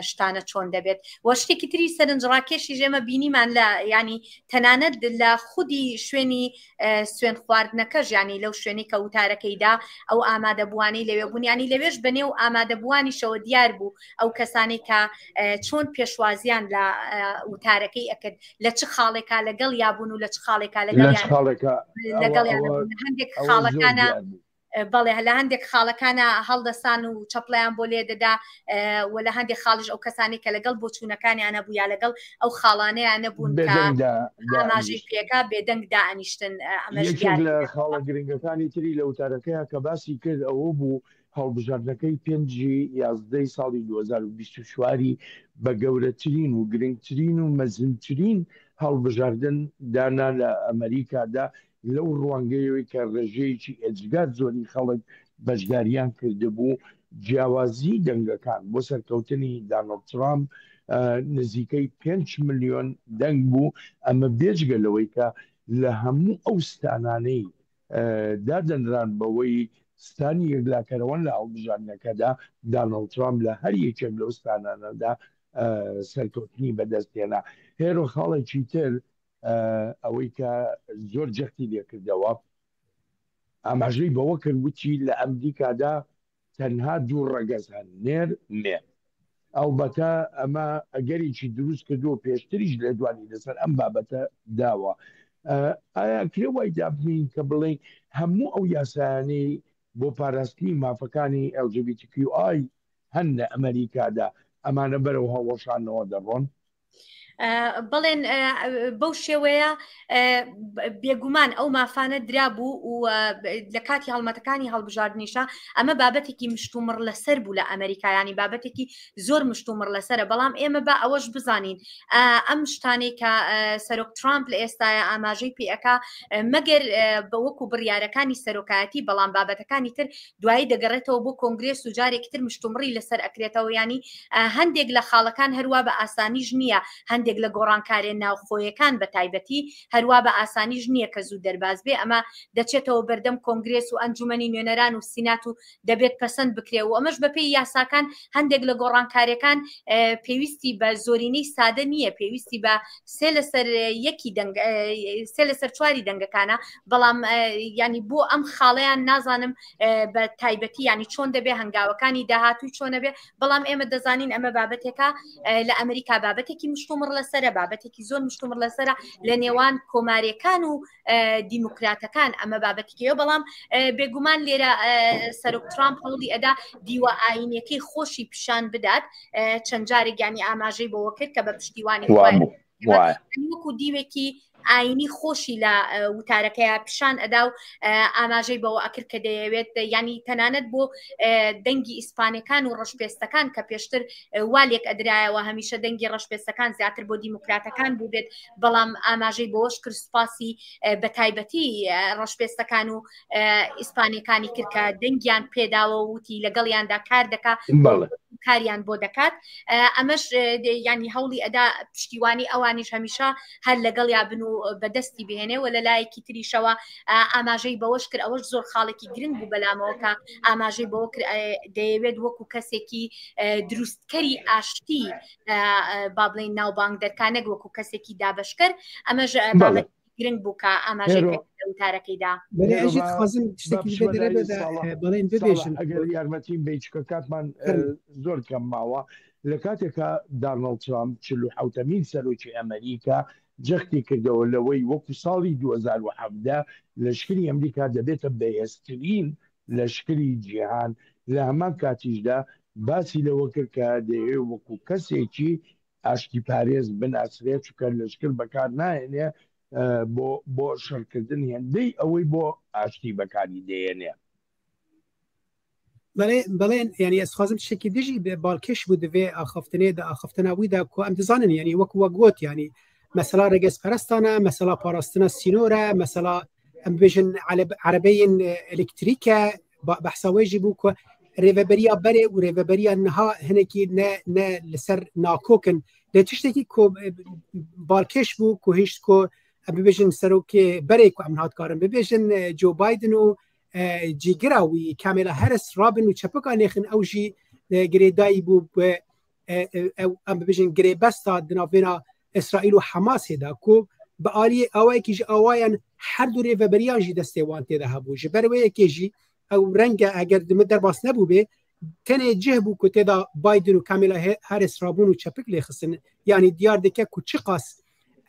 شتانە چۆن دەبێت وە شتێکی تری سەرنجڕاکێشی ژێمە بینیمان لە ینی تەنانەت لە خودی شوێنی سوێن خواردنەکەش ینی لەو شوێنی کە وتارەکەیدا ئەو ئامادەبووانی لەوێ بوون ینی لەوێش بەنێو ئامادەبووانی شەوە دیار بوو ئەو کەسانی کە چۆن پێشوازیان لە وتارەکەی ئەکرد لە چ خاڵێکا لەگەڵ یابوون و لە چ خاڵێکا لەگەڵ هەندێک خاڵەکانە بەڵێ لە هەندێک خاڵەکانە هەڵدەسان و چەپڵیان بۆ لێ دەدا و لە هەندێک خاڵش ئەو کەسانی کە لەگەڵ بۆچوونەکانیان نەبوو یا لەگەڵ ئەو خاڵانەیان نەبوون ئاماژەی پێکا بێدەنگ دائنیشتن ئەمەش لە خاڵە گرنگەکانی تری لە وتارەکەیە کە باسی کرد ئەوە بوو هەڵبژاردنەکەی 5 یازدەی ساڵی 2024 بە گەورەترین و گرنگترین و مەزنترین هەڵبژاردن دانا لە ئەمریکادا لەو ڕوانگەیەوەی کە ڕێژەیەکی ئەجگار زۆری خەڵک بەشداریان کردبوو جیاوازی دەنگەکان بۆ سەرکەوتنی داناڵد ترامپ نزیکەی 5 ملیۆن دەنگ بوو ئەمە بێجگە لەوەی کە لە هەموو ئەو ستانانەی دادەنران بەوەی ستانی یەکلاکەرەوەن لە هەڵبژاردنەکەدا داناڵد ترامپ لە هەر یەکێک لەو ستانانەدا سەرکەوتنی بەدەستێنا هێرۆ خاڵێکی تر ئەوەی کە زۆر جەختی لێکردەوە ئاماژەی بەوە کرد وتی لە ئەمریکادا تەنها دوو ڕەگەز هەن نێر مێ ئەوبەتە ئەمە ئەگەریکی دروست کردو پێشتریش لە دوانی لەسەر ئەم بابەتە داوە ئایا کرێ وای دابنین کە بڵێ هەموو ئەو یاسایانەی بۆ پاراستنی مافەکانی LGBTQI هەن لە ئەمریکادا ئەمانە بەرەو هەڵوەشانەوە دەڕۆن بەڵێن بەو شێوەیە بێگومان ئەو مافانە درابوو و لە کاتی هەڵمەتەکانی هەڵبژاردنیشە ئەمە بابەتێکی مشتومڕ لەسەر بوو لە ئەمریکایانی بابەتێکی زۆر مشتومڕ لەسرە بەڵام ئێمە بە ئەوەش بزانین ئەم شتانەی کە سەرۆک ترامپ لە ئێستاە ئاماژەی پێەکە مەگەر بە وەکو بڕیارەکانی سەرۆکایەتی بەڵام بابەتەکانی تر دوایی دەگەڕێتەوە بۆ کۆنگرێس و جارێکی تر مشتومڕی لەسەر ئەکرێتەوە ینی هەندێک لە خاڵەکان هەروە بە ئاسانیش نییە هەندێک لە گۆڕانکارێن ناوخۆیەکان بە تایبەتی هەروە بە ئاسانیش نییە کە زوو دەرباز بێ ئەمە دەچێتەوە بەردەم کۆنگرێس و ئەنجومەنی نوێنەران و سینات و دەبێت پەسەند بکرێ و ئەمەش بەپێی یاساکان هەندێک لە گۆڕانکاریەکان پێویستی بە زۆرینەی سادە نییە پێویستی بە سێ لەسەر یەکی سێ لەسەر چواری دەنگەکانە بەڵام ینی بۆ ئەم خاڵەیان نازانم بە تایبەتی ینی چۆن دەبێ هەنگاوەکانی داهاتوی چۆنە بێ بەڵام ئێمە دەزانین ئەمە بابەتێکە لە ئەمریکا بابەتێکی مشتومڕ لەسرە بابەتێکی زۆر مشتومڕ لەسرە لە نێوان کۆماریەکان و دیموکراتەکان ئەمە بابەتێکەوە بەڵام بێگومان لێرە سەرۆک ترامپ هەوڵی ئەدا دیوە ئاینەکەی خۆشی پیشان بدات چەند جارێک ینی ئاماژەی بەوە کرد کە بە پشتیوانی وەکو دیوێکی ئاینی خۆشی لە وتارەکەیە پیشان ئەدا و ئاماژەی بەوە ئەکرد کە دەیەوێت ینی تەنانەت بۆ دەنگی ئیسپانیەکان و ڕەشپێستەکان کە پێشتر والێک ئەدرایەوە هەمیشە دەنگی ڕەشپێستەکان زیاتر بۆ دیموکراتەکان بوو بێت بەڵام ئاماژەی بۆش کرد سوپاسی بە تایبەتی ڕەشپێستەکان و ئیسپانیەکانی کرد کە دەنگیان پێداوە وتی لەگەڵیاندا کار دەکات کاریان بۆ دەکات ئەمەش ینی هەوڵی ئەدا پشتیوانی ئەوانیش هەمیشە هەر لەگەڵ یا بن و بەدەستی بهێنێ و لە لایەکی تریشەوە ئاماژەی بەوەش کرد ئەوەش زۆر خاڵێکی گرنگ بوو بەلامەوە کە ئاماژەی بەوە کرد دەیەوێت وەکو کەسێکی دروستکەری ئاشتی با بڵێن ناوبانگ دەرکانێک وەکو کەسێکی دابشکر ئەمەش بابەت گرنگ بوو کە ئاماژەی وتارەکەیدا ئەگەر یارمەتیم بێچکە کاتمان زۆر کەم ماوە لە کاتێکە دانەڵد ترامپ 47مین سەرۆکی ئەمریکا جەختی کردەوە لەوەی وەکو ساڵی 2017 لەشکری ئەمریکا دەبێتە بەهێزترین لەشکری جیهان لە هەمان کاتیشدا باسی لەوە کرد کە دەیەوێت وەکو کەسێکی ئاشتی پارێز بناسرێت چکە لەشکر بەکار نایێنێ بۆ شەڕکردن هێندەی ئەوەی بۆ ئاشتی بەکاری دێنێ بەڵێن ینی ئەسخوازم شتێکی دژی بێ باڵکێش بوو دەوێ ئاخفتنێدا ئاخفتناویدا کو ئەم دەزانن ینی وەکو وەگوت ینی مەسەلا ڕێگەسپەرستانە مەسەلا پاراستنە سینۆرە مەسەلا ئەم بێژن عەرەبەیەن ئەلکتریکە بەحساوێژی بوو کە ڕێڤەبەریە بەرێ و ڕێڤەبەریە نەها هەنێکی نە لەسەر ناکۆکن لە تشتێکی باڵکێش بوو کۆ هیچ کۆ ببێژن سەرۆکێ بەرێک و ئەم هاتکارن ببێژن جۆ بایدن و جیگراوی کامێلا هەرس رابن و چەپەکان نێخن ئەوژی گرێدایی بوو ئەم ببێژن گرێبەستا دناوێنە ئیسرائیل و حەماسێدا کۆ بە ئالیە ئەوەیەکیژ ئەوایان هەردوو ڕێڤەبەریانژی دەستێوان تێدا هەبوو ژە بەرەوەیەکێژی ئەو ڕەنگە ئەگەر دمە دەرباس نەبوو بێ تەنێ جێ بوو کە تێدا بایدن و کامێلا هەرس رابوون و چەپک لێ خستن یعنی دیار دەکە کو چ قاس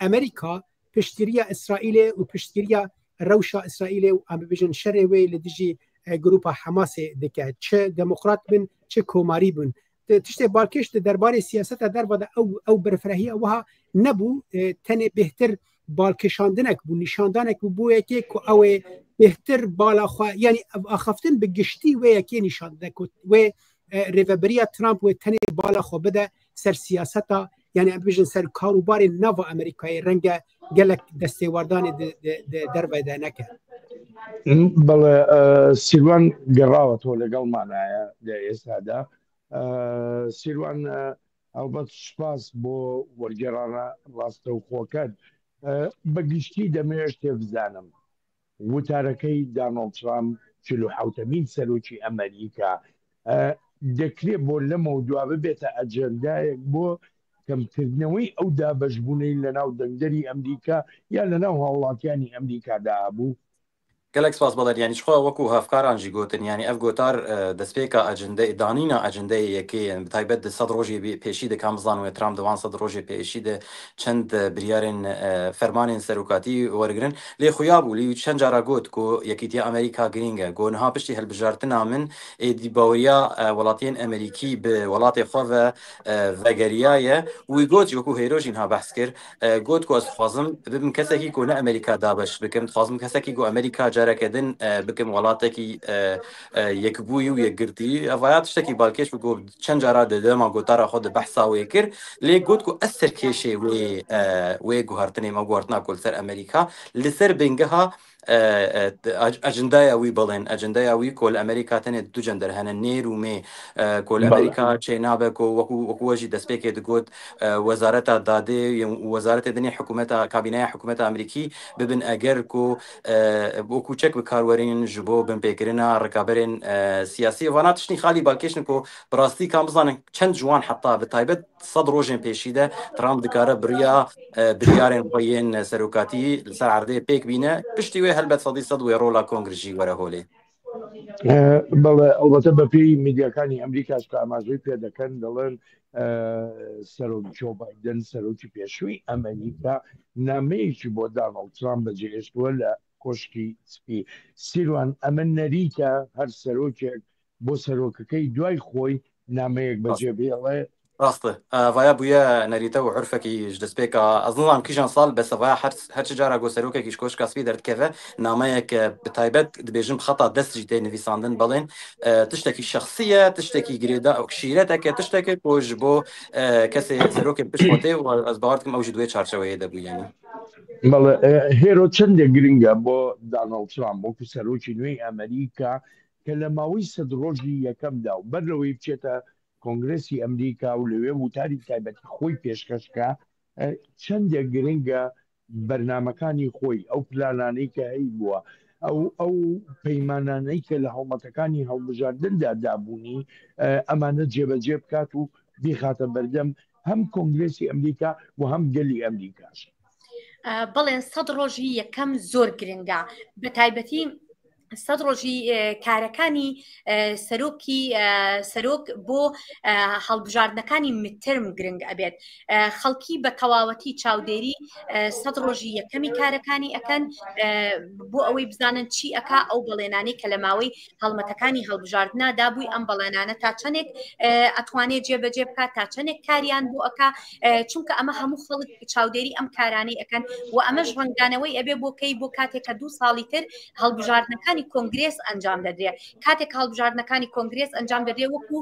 ئەمریکا پشتگیریە ئیسرائیلێ و پشتگیریە ڕەوشە ئیسرائیلێ و ئەم ببێژن شەرێوێ لە دژی گروپە حەماسێ دەکات چه دموکرات بن چه کۆماری بوون تشتێ باڵکێش دەربارەی سیاسەتە دەربەدا ئەو بەرفرەهی ئەوها نەبوو تەنێ بهتر باڵکێشاندنێک بوو نیشاندانێک بوو بۆ یەکێک و ئەوێ بهتر باڵاخوا ینی ئاخفتن بە گشتی وێ یەکێ نیشان دەکوت وێ ڕێڤەبەریە ترامپ وێ تەنێ باڵاخۆ بدە سەر سیاسەتە یعنی بژن سەر کاروباری ناو ئەمریکای ڕەنگە گەلک دەستێواردانی دەربەدا نەکرد بەڵێ سیروان گەڕاوەتەوە لەگەڵمانایە لە ئێستادا سیروان ئەلبەت سوپاس بۆ وەرگێڕانە ڕاستەوخۆکەت بەگشتی دەمەوێت شتێ بزانم وتارەکەی دانەڵد ترامپ 47مین سەرۆکی ئەمریکا دەکرێت بۆ لەمە و دوا ببێتە ئەجەندایەک بۆ کەمکردنەوەی ئەو دابەشبوونەی لە ناو دەنگدەری ئەمریکا یا لە ناو هاوڵاتیانی ئەمریکادا بوو گەلێک سپاس بەڵێن یانی خۆ وەکو هەفکارانجی گوتن ینی ئەف گۆتار دەستپێکە ئەجندەی دانینە ئەجندەی یەکەیە تایبەت 100 ڕۆژی پێشی دەکەم بزانوێت ترام دوان 100 ڕۆژی پێشی دە چەند بریارên فەرمانên سەرۆکاتی وەرگرن لێ خویا بوو لی چەند جارە گوت کۆ یەکیتیا ئەمریکا گرینگە گۆنها پشتی هەلبژارتنا من ئێدی باوەریە وڵاتیان ئەمریکی بە وڵاتی خۆڤە ڤەگەریایە وی گوت وەکو هێرۆژین ها بەحس کرد گوت کۆ ئەسخوازم ببم کەسێکی کۆ نە ئەمریکا دابش بکەم خوازم کەسێکی گۆ ئەمریکا جارەکەدن بکەم وڵاتێکی یەکبووی و یەکگرتی ئەڤایات شتێکی باڵکێش بگۆ چەند جارە دەدەما گۆتارە خۆ دە بەحساوێ کرد لێ گوت کۆ ئەسەر کێشێ وێ گوهارتنێ مە گوارتنا کۆلسەر ئەمریکا لەسەر بنگەها ئەجندای ئەوی بڵێن ئەجندای ئەوی کۆل ئەمریکا تەنێت دوو جەندەر هەنە نێر و مێ کۆل ئەمریکا چێ نابە وەکووەژی دەستپێکێ دەگوت وەزارەتە دادێ وەزارەتێ دنێ حکوومەتە کابینای حکوومەتە ئەمریکی ببن ئەگەر کۆ وەکو چەک بکاروەرین ji بۆ بنپێکردنا ڕکابەرێن سیاسی وانات تشتنی خالی باڵکێشن کۆ بڕاستی کام بزانن چەند جوان حتا بە تایبەت 100 ڕۆژێن پێشیدە ترامپ دکارە بریارێن خۆیên سەرۆکاتی لەسەر عەردەیە پێک بینە پشتی وێ هەلبەت 100 وێ ڕۆلا کۆنگرژی وەرە هۆلێ بەڵێ ئەوبەتە بەپێی میدیاکانی ئەمریکاش کە ئاماژەی پێ دەکەن دەڵێن سەرۆک جۆ بایدن سەرۆکی پێشووی ئەمریکا نامەیەکی بۆ داناڵد ترامپ بەجێهێشتووە لە کۆشکی سپی سیروان ئەمە نەریتە هەر سەرۆکێک بۆ سەرۆکەکەی دوای خۆی نامەیەک بەجێ بێڵێ ڕاستە ڤایە بووە نەریتە و عرفێکی دەستپێکە ئەزڵام کیژان ساڵ بەسەڤە هەرچ جارە گۆ سەرۆکێکیش کۆشکا سپی دەردکەوە نامەیەک بتایبەت دەبێژم خەتا دەستی تێ نویساندن بڵێن تشتێکی شخصیە تشتێکی گرێدا ئەو شیرەتەکە تشتێکی کۆژ بۆ کەسێ سەرۆکێ پشتێ و ئەس باوەڕکەم ئەوژی دوێ چارچەوەیە دەبوویانی بەڵێ هێرۆ چەندێک گرنگە بۆ داناڵد ترامپ وەکو سەرۆکی نوێی ئەمریکا کە لە ماوەی 100 ڕۆژی یەکەمدا و بەرەوەی بچێتە کۆنگرسی ئەمریکا و لەوێ وتاری تایبەتی خۆی پێشکەشکە چەندێک گرنگە بەرنمەکانی خۆی ئەو پلانانەی کە هەی بووە ئەو پەیمانانەی کە لە هەوڵەتەکانی هەڵبژاردندا دابوونی ئەمانە جێبەجێ بکات و بیخاتە بەردەم هەم کۆنگرسی ئەمریکا و هەم گەلی ئەمریکاش بەڵێن 100 ڕۆژی یەکەم زۆر گرنگە بە تایبەتی 100 ڕۆژی کارەکانی سەرۆک بۆ هەڵبژاردنەکانی مترم گرنگ ئەبێت خەڵکی بە تەواوەتی چاودێری 100 ڕۆژی یەکەمی کارەکانی ئەکەن بۆ ئەوەی بزانن چی ئەکا ئەو بەڵێنانەی کە لە ماوەی هەڵمەتەکانی هەڵبژاردننا دابووی ئەم بەڵێنانە تا چەندێک ئەتوانێت جێبەجێ بکات تا چەندێک کاریان بۆ ئەکا چونکە ئەمە هەموو خەڵک چاودێری ئەم کارانەی ئەکەن و ئەمەش ڕەنگدانەوەی ئەبێ بۆکەی بۆ کاتێک کە 2 ساڵی تر هەڵبژاردنەکانی کۆنگرێس ئەنجام دەدرێت کاتێک هەڵبژاردنەکانی کۆنگرێس ئەنجام دەدرێت وەکو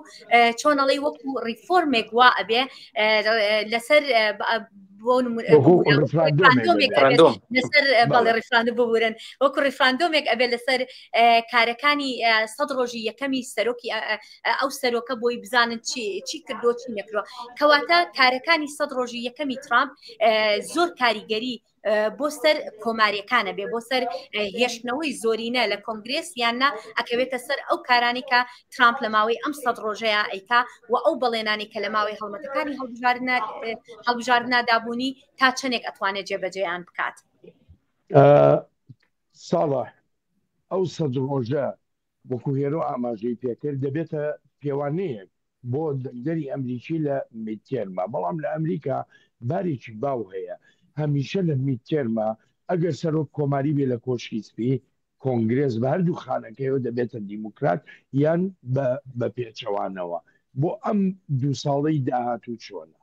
چۆنەڵی وەکو ریفۆرمێک وا ئەبێ لەسەر بەڵێ ڕیفراندۆم ببورن وەکو ڕیفراندۆمێک ئەبێ لەسەر کارەکانی 100 ڕۆژی یەکەمی سەرۆکی ئەو سەرۆکە بۆی بزانن چی کردۆ چی نەکرۆ کەواتە کارەکانی 100 ڕۆژی یەکەمی ترامپ زۆر کاریگەری بۆ سەر کۆماریەکانە بێ بۆ سەر هێشتنەوەی زۆرینە لە کۆنگرێس یاننا ئەکەوێتە سەر ئەو کارانی کە ترامپ لە ماوەی ئەم 100 ڕۆژەیە ئەیکا و ئەو بەڵێنانی کە لە ماوەی هەڵمەتەکانی هەڵبژاردننا دابوونی تا چەندێک ئەتوانێت جێبەجێیان بکات ساڵح ئەو 100 ڕۆژە وەکو هێرۆ ئاماژەی پێکرد دەبێتە پێوانەیەک بۆ دەری ئەمریکی لە میدتێرمە بەڵام لە ئەمریکا بارێکی باو هەیە هەمیشە لە میدتێرمە ئەگەر سەرۆک کۆماری بێ لە کۆشکی سپی کۆنگرێس بە هەردوو خانەکەیەوە دەبێتە دیموکرات یان بە پێچەوانەوە بۆ ئەم 2 ساڵەی داهاتوو چۆنە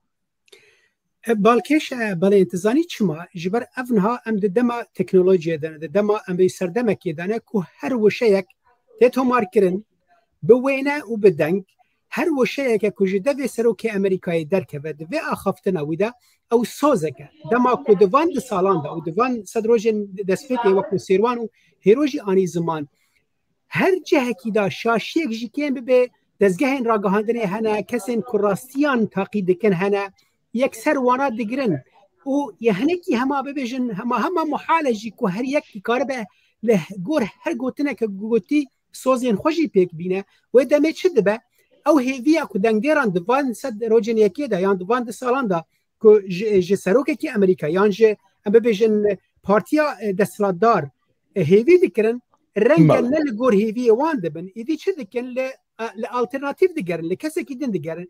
باڵکێش بەڵێ انتزانی چما ji ber evnha em di dema teknolojiye de di dema em bê serdemekê dane ku her weşeyek tê tomarkirin bi wêne û bi deng her weşeyeke ku ji devê serokê Amerîkayê derkeve di vê axaftina wî de ew sozeke dema ku di van 2 salan da û di van 100 rojên destpêkê wekû sêrwan û hêrojî anî ziman her cihekî da şaşiyek jî kêm bibe dezgehên ragihandinê hene kesên ku rastiyan taqî dikin hene yekser wana digirin û yehnekî hema bibêjin hema muhale jî ku her yek dikaribe li gor her gotineke gotî sozên xwe jî pêk bîne wê demê çi dibe ew hêviya ku dengdêran di van 100 rojên yekê de yan di van 2 salan da ku ji serokekî Amerîka yan ji em bibêjin partiya desthilatdar hêvî dikirin ڕەنگە نە لە گۆر هێڤیەوان دەبن ئیدی چ دەکەن لە ئالتەرناتیڤ دەگەرن لە کەسێکی دن دەگەرن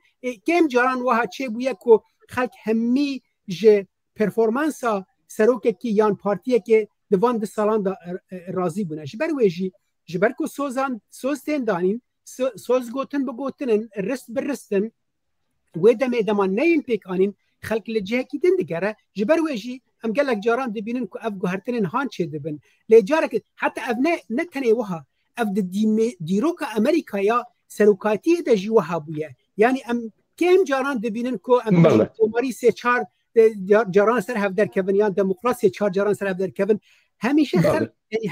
کێم جاران وها چێ بووە کۆ خەڵک هەممی ژێ پەرفۆرمانسا سەرۆکێکی یان پارتیەکێ دوان دە ساڵاندا رازی بوونە ji ber wê jî ji ber ku soz tên danîn soz gotin bigotin rist biristin wê demê dema neyên pêk anîn xelk li cihekî din digere ji ber wê jî em gelek caran dibînin ku ev guhertinên han çê dibin lê carek heta ev ne tenê wiha ev di dîroka Amerîkaya serokatiyê de jî wiha bûye yani em kêm caran dibînin ku em komarî sê çar caran ser hev derkevin yan demokrasiye çar caran ser hev derkevin هەمیشە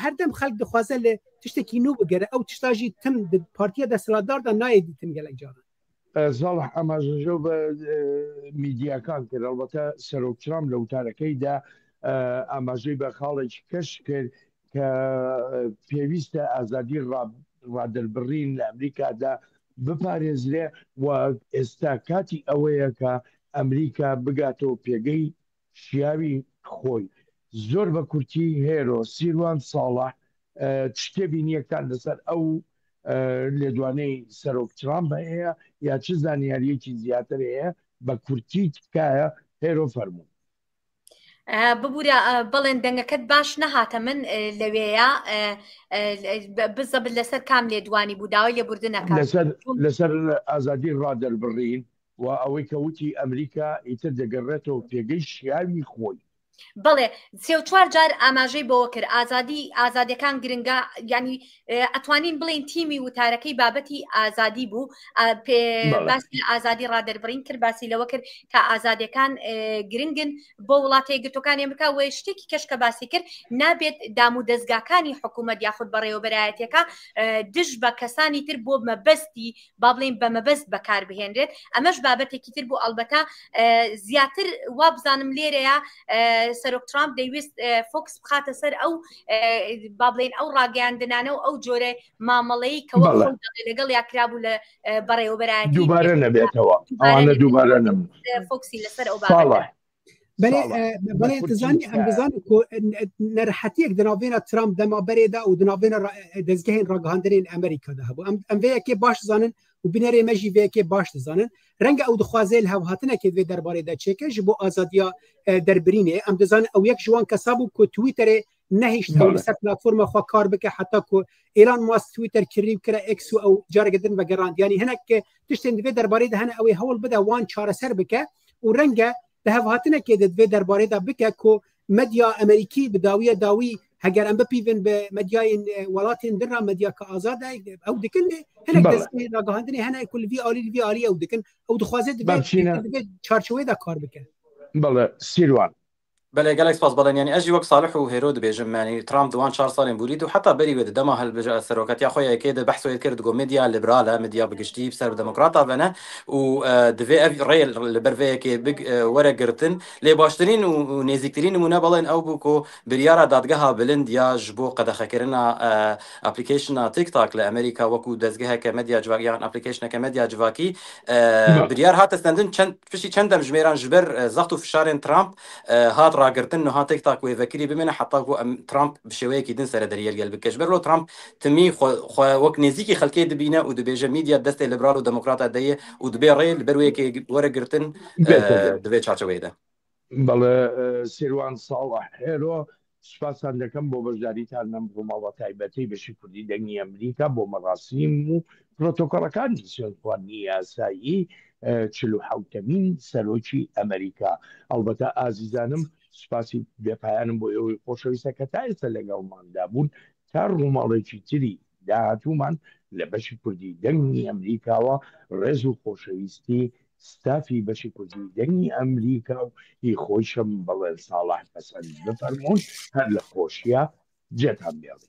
هەر دەم خەڵک دەخوازە لە تشتێکی نو بگەرە ئەو تشتا ژی تم پارتیە دەسەڵاتداردا نایە دیتن گەلێک جاران زاڵح ئەماژۆ بە میدیاکان کرد ئەڵبەتە سەرۆکچرام لە وتارەکەیدا ئاماژەی بە خاڵێکی کەش کرد کە پێویستە ئازادی ڕادەربڕین لە ئەمریکادا بپارێزرێ و ئێستا کاتی ئەوەیە کە ئەمریکا بگاتەوە پێگەی شیاوی خۆی زۆر بە کورتی هێرۆ سیروان ساڵح شتێ بینیەکان لەسەر ئەو لێدوانەی سەرۆکچرام بە هەیە یا چ زانیاریەکی زیاتر هەیە بە کورتی تکایە هێرۆ فەرموو ببوورە بڵێن دەنگەکەت باش نەهاتە من لەوەیە بزەبت لەسەر کام لێدوانی بوو داوای لێبوردنەکە لەسەر ئازادی ڕادەربڕین و ئەوەی کەوتی ئەمریکا ئیتر دەگەڕێتەوە پێگەی شیاوی خۆی بڵێ سێ و چوار جار ئاماژەی بۆەوە کرد ئازادیەکان گرنگە ینی ئەتوانین بڵین تیمی وتارەکەی بابەتی ئازادی بوو باسی لە ئازادی ڕادەربڕین کرد باسی لەوە کرد کە ئازادیەکان گرنگن بۆ وڵاتی یەکگرتووەکانی ئەمریکا و شتێکی کەشکە باسی کرد نابێت دام و دەستگاکانی حکوومەت یاخود بەڕێوەبەرایەتەکە دژ بە کەسانی تر بۆ مەبەستی با بڵین بە مەبەست بەکار بهێنرێت ئەمەش بابەتێکی تر بۆ ئەلبەتە زیاتر وا بزانم لێرەیە سەرۆک ترامپ دەیویست فۆکس بخاتە سەر ئەو با بڵێن ئەو ڕاگەیاندنانە و ئەو جۆرە مامەڵەیی کەەوە لەگەڵ یاکرابوو لە بەڕێوەبەرایەتی دووبارە نەبێتەوە ئەوانە دووبارە فۆکسی لەسەر ئەو بابەتە بەڵێ تزانی ئەم بزانێت نەرحەتیەک دناوێنە ترامپ دەما بەرێدا و دناوێنە دەستگەهێن ڕاگەهاندنین ئەمریکادا هەبوو ئەم vەیەکێ باش زانن و بنەرێ مەژی vەیەکێ باش دەزانن ڕەنگە ئەو دخوازێ هەوهاتنێکێ دوێ دەربارەدا چێکە ji بۆ ئازادیا دەربرینێ ئەم دەزانن ئەو یەک ژوان کەسا بوو کۆ تویتەرێ نەهێشتا لەسەر پلاتفۆرمە خوا کار بکە حتا کۆ ئێلان ماسک تویتەر کردی کرا ئێکس و ئەو جارگەدن بە گەڕاند ینی هەنێک تشتێن دوێ دەربارەی هەنە ئەوەی هەوڵ بدە وان چارەسەر بکە و ڕەنگە هەوهاتنێکێ دەوێ دەربارەدا بکە کۆ مەدیا ئەمریکی بداویە داوی هەگەر ئەم بپیون بە مەدیایên وڵاتên din ra medyaka azad ew dikin hinek destê ragihandinê hene ku li vî alî li vî alî ew dikin ew dixwaze divê çarçovê de kar bike بەڵێ سیروان بەڵێ گەلێک سپاس بەڵێن ینی ئەژی وەک ساڵح و هێرۆ دەبێژم ینی ترامپ دوان 4 ساڵێن بوورید و حتا بەری وێ دەما هەلبژە سەرۆکەتیا خۆی یەکێ بەحثۆی کرد گۆ مدیا لیبرالە مدیا بگشتی سەر دموکراتە بەنە و دەوێ ئەv ڕێ لە بەرڤەیەکێ وەرەگرتن لێ باشترین و نێزیکترین نمونە بەڵێن ئەو بوو کۆ بریارە دادگەها بلند یا ji بۆ قەدەخەکردنا ئەپلیکیشنە تیکتاک لە ئەمریکا وەکو دەستگەهەکە مدیا جوواکیان ئەپلیکیشنەکە مدیا جوواکی بریار هاتە سندن پشتی چەند دەمژمێران ji ber زەخت و فشارên ترامپ هات ڕاگرتن نها تیکتاک وێ vekirî bimêne heta ku em Trump bi şêweyekî din sere deriyê gel bikeş ber lo Trump timî wek nêzîkî xelkê dibîne û dibêje mîdya destê liberal û demokrata deyê û dibê rê li ber wêkê weregirtin divê çarçoveyê de بەڵێ سیروان ساڵح هێرۆ سوپاسان دەکەم بۆ بەشداریتان لەم ڕووماڵە تایبەتی بەشی کوردی دەنگی ئەمریکا بۆ مەڕاستیم و پرۆتۆکۆڵەکانی سوێنخواردنی یاسایی 47مین سەرۆکی ئەمریکا ئەلبەتە ئازیزانم سوپاسی بێپایانم بۆ ئەوەی خۆشەویستە تا ئێستا لەگەڵماندا بوون تا ڕووماڵێکی تری داهاتوومان لە بەشی کوردی دەنگی ئەمریکاوە ڕێز و خۆشەویستی ستافی بەشی کوردی دەنگی ئەمریکا و هی خۆشم بەڵێن ساڵح پەسەند بفەرمونون هەر لە خۆشیە جێتان بێڵێ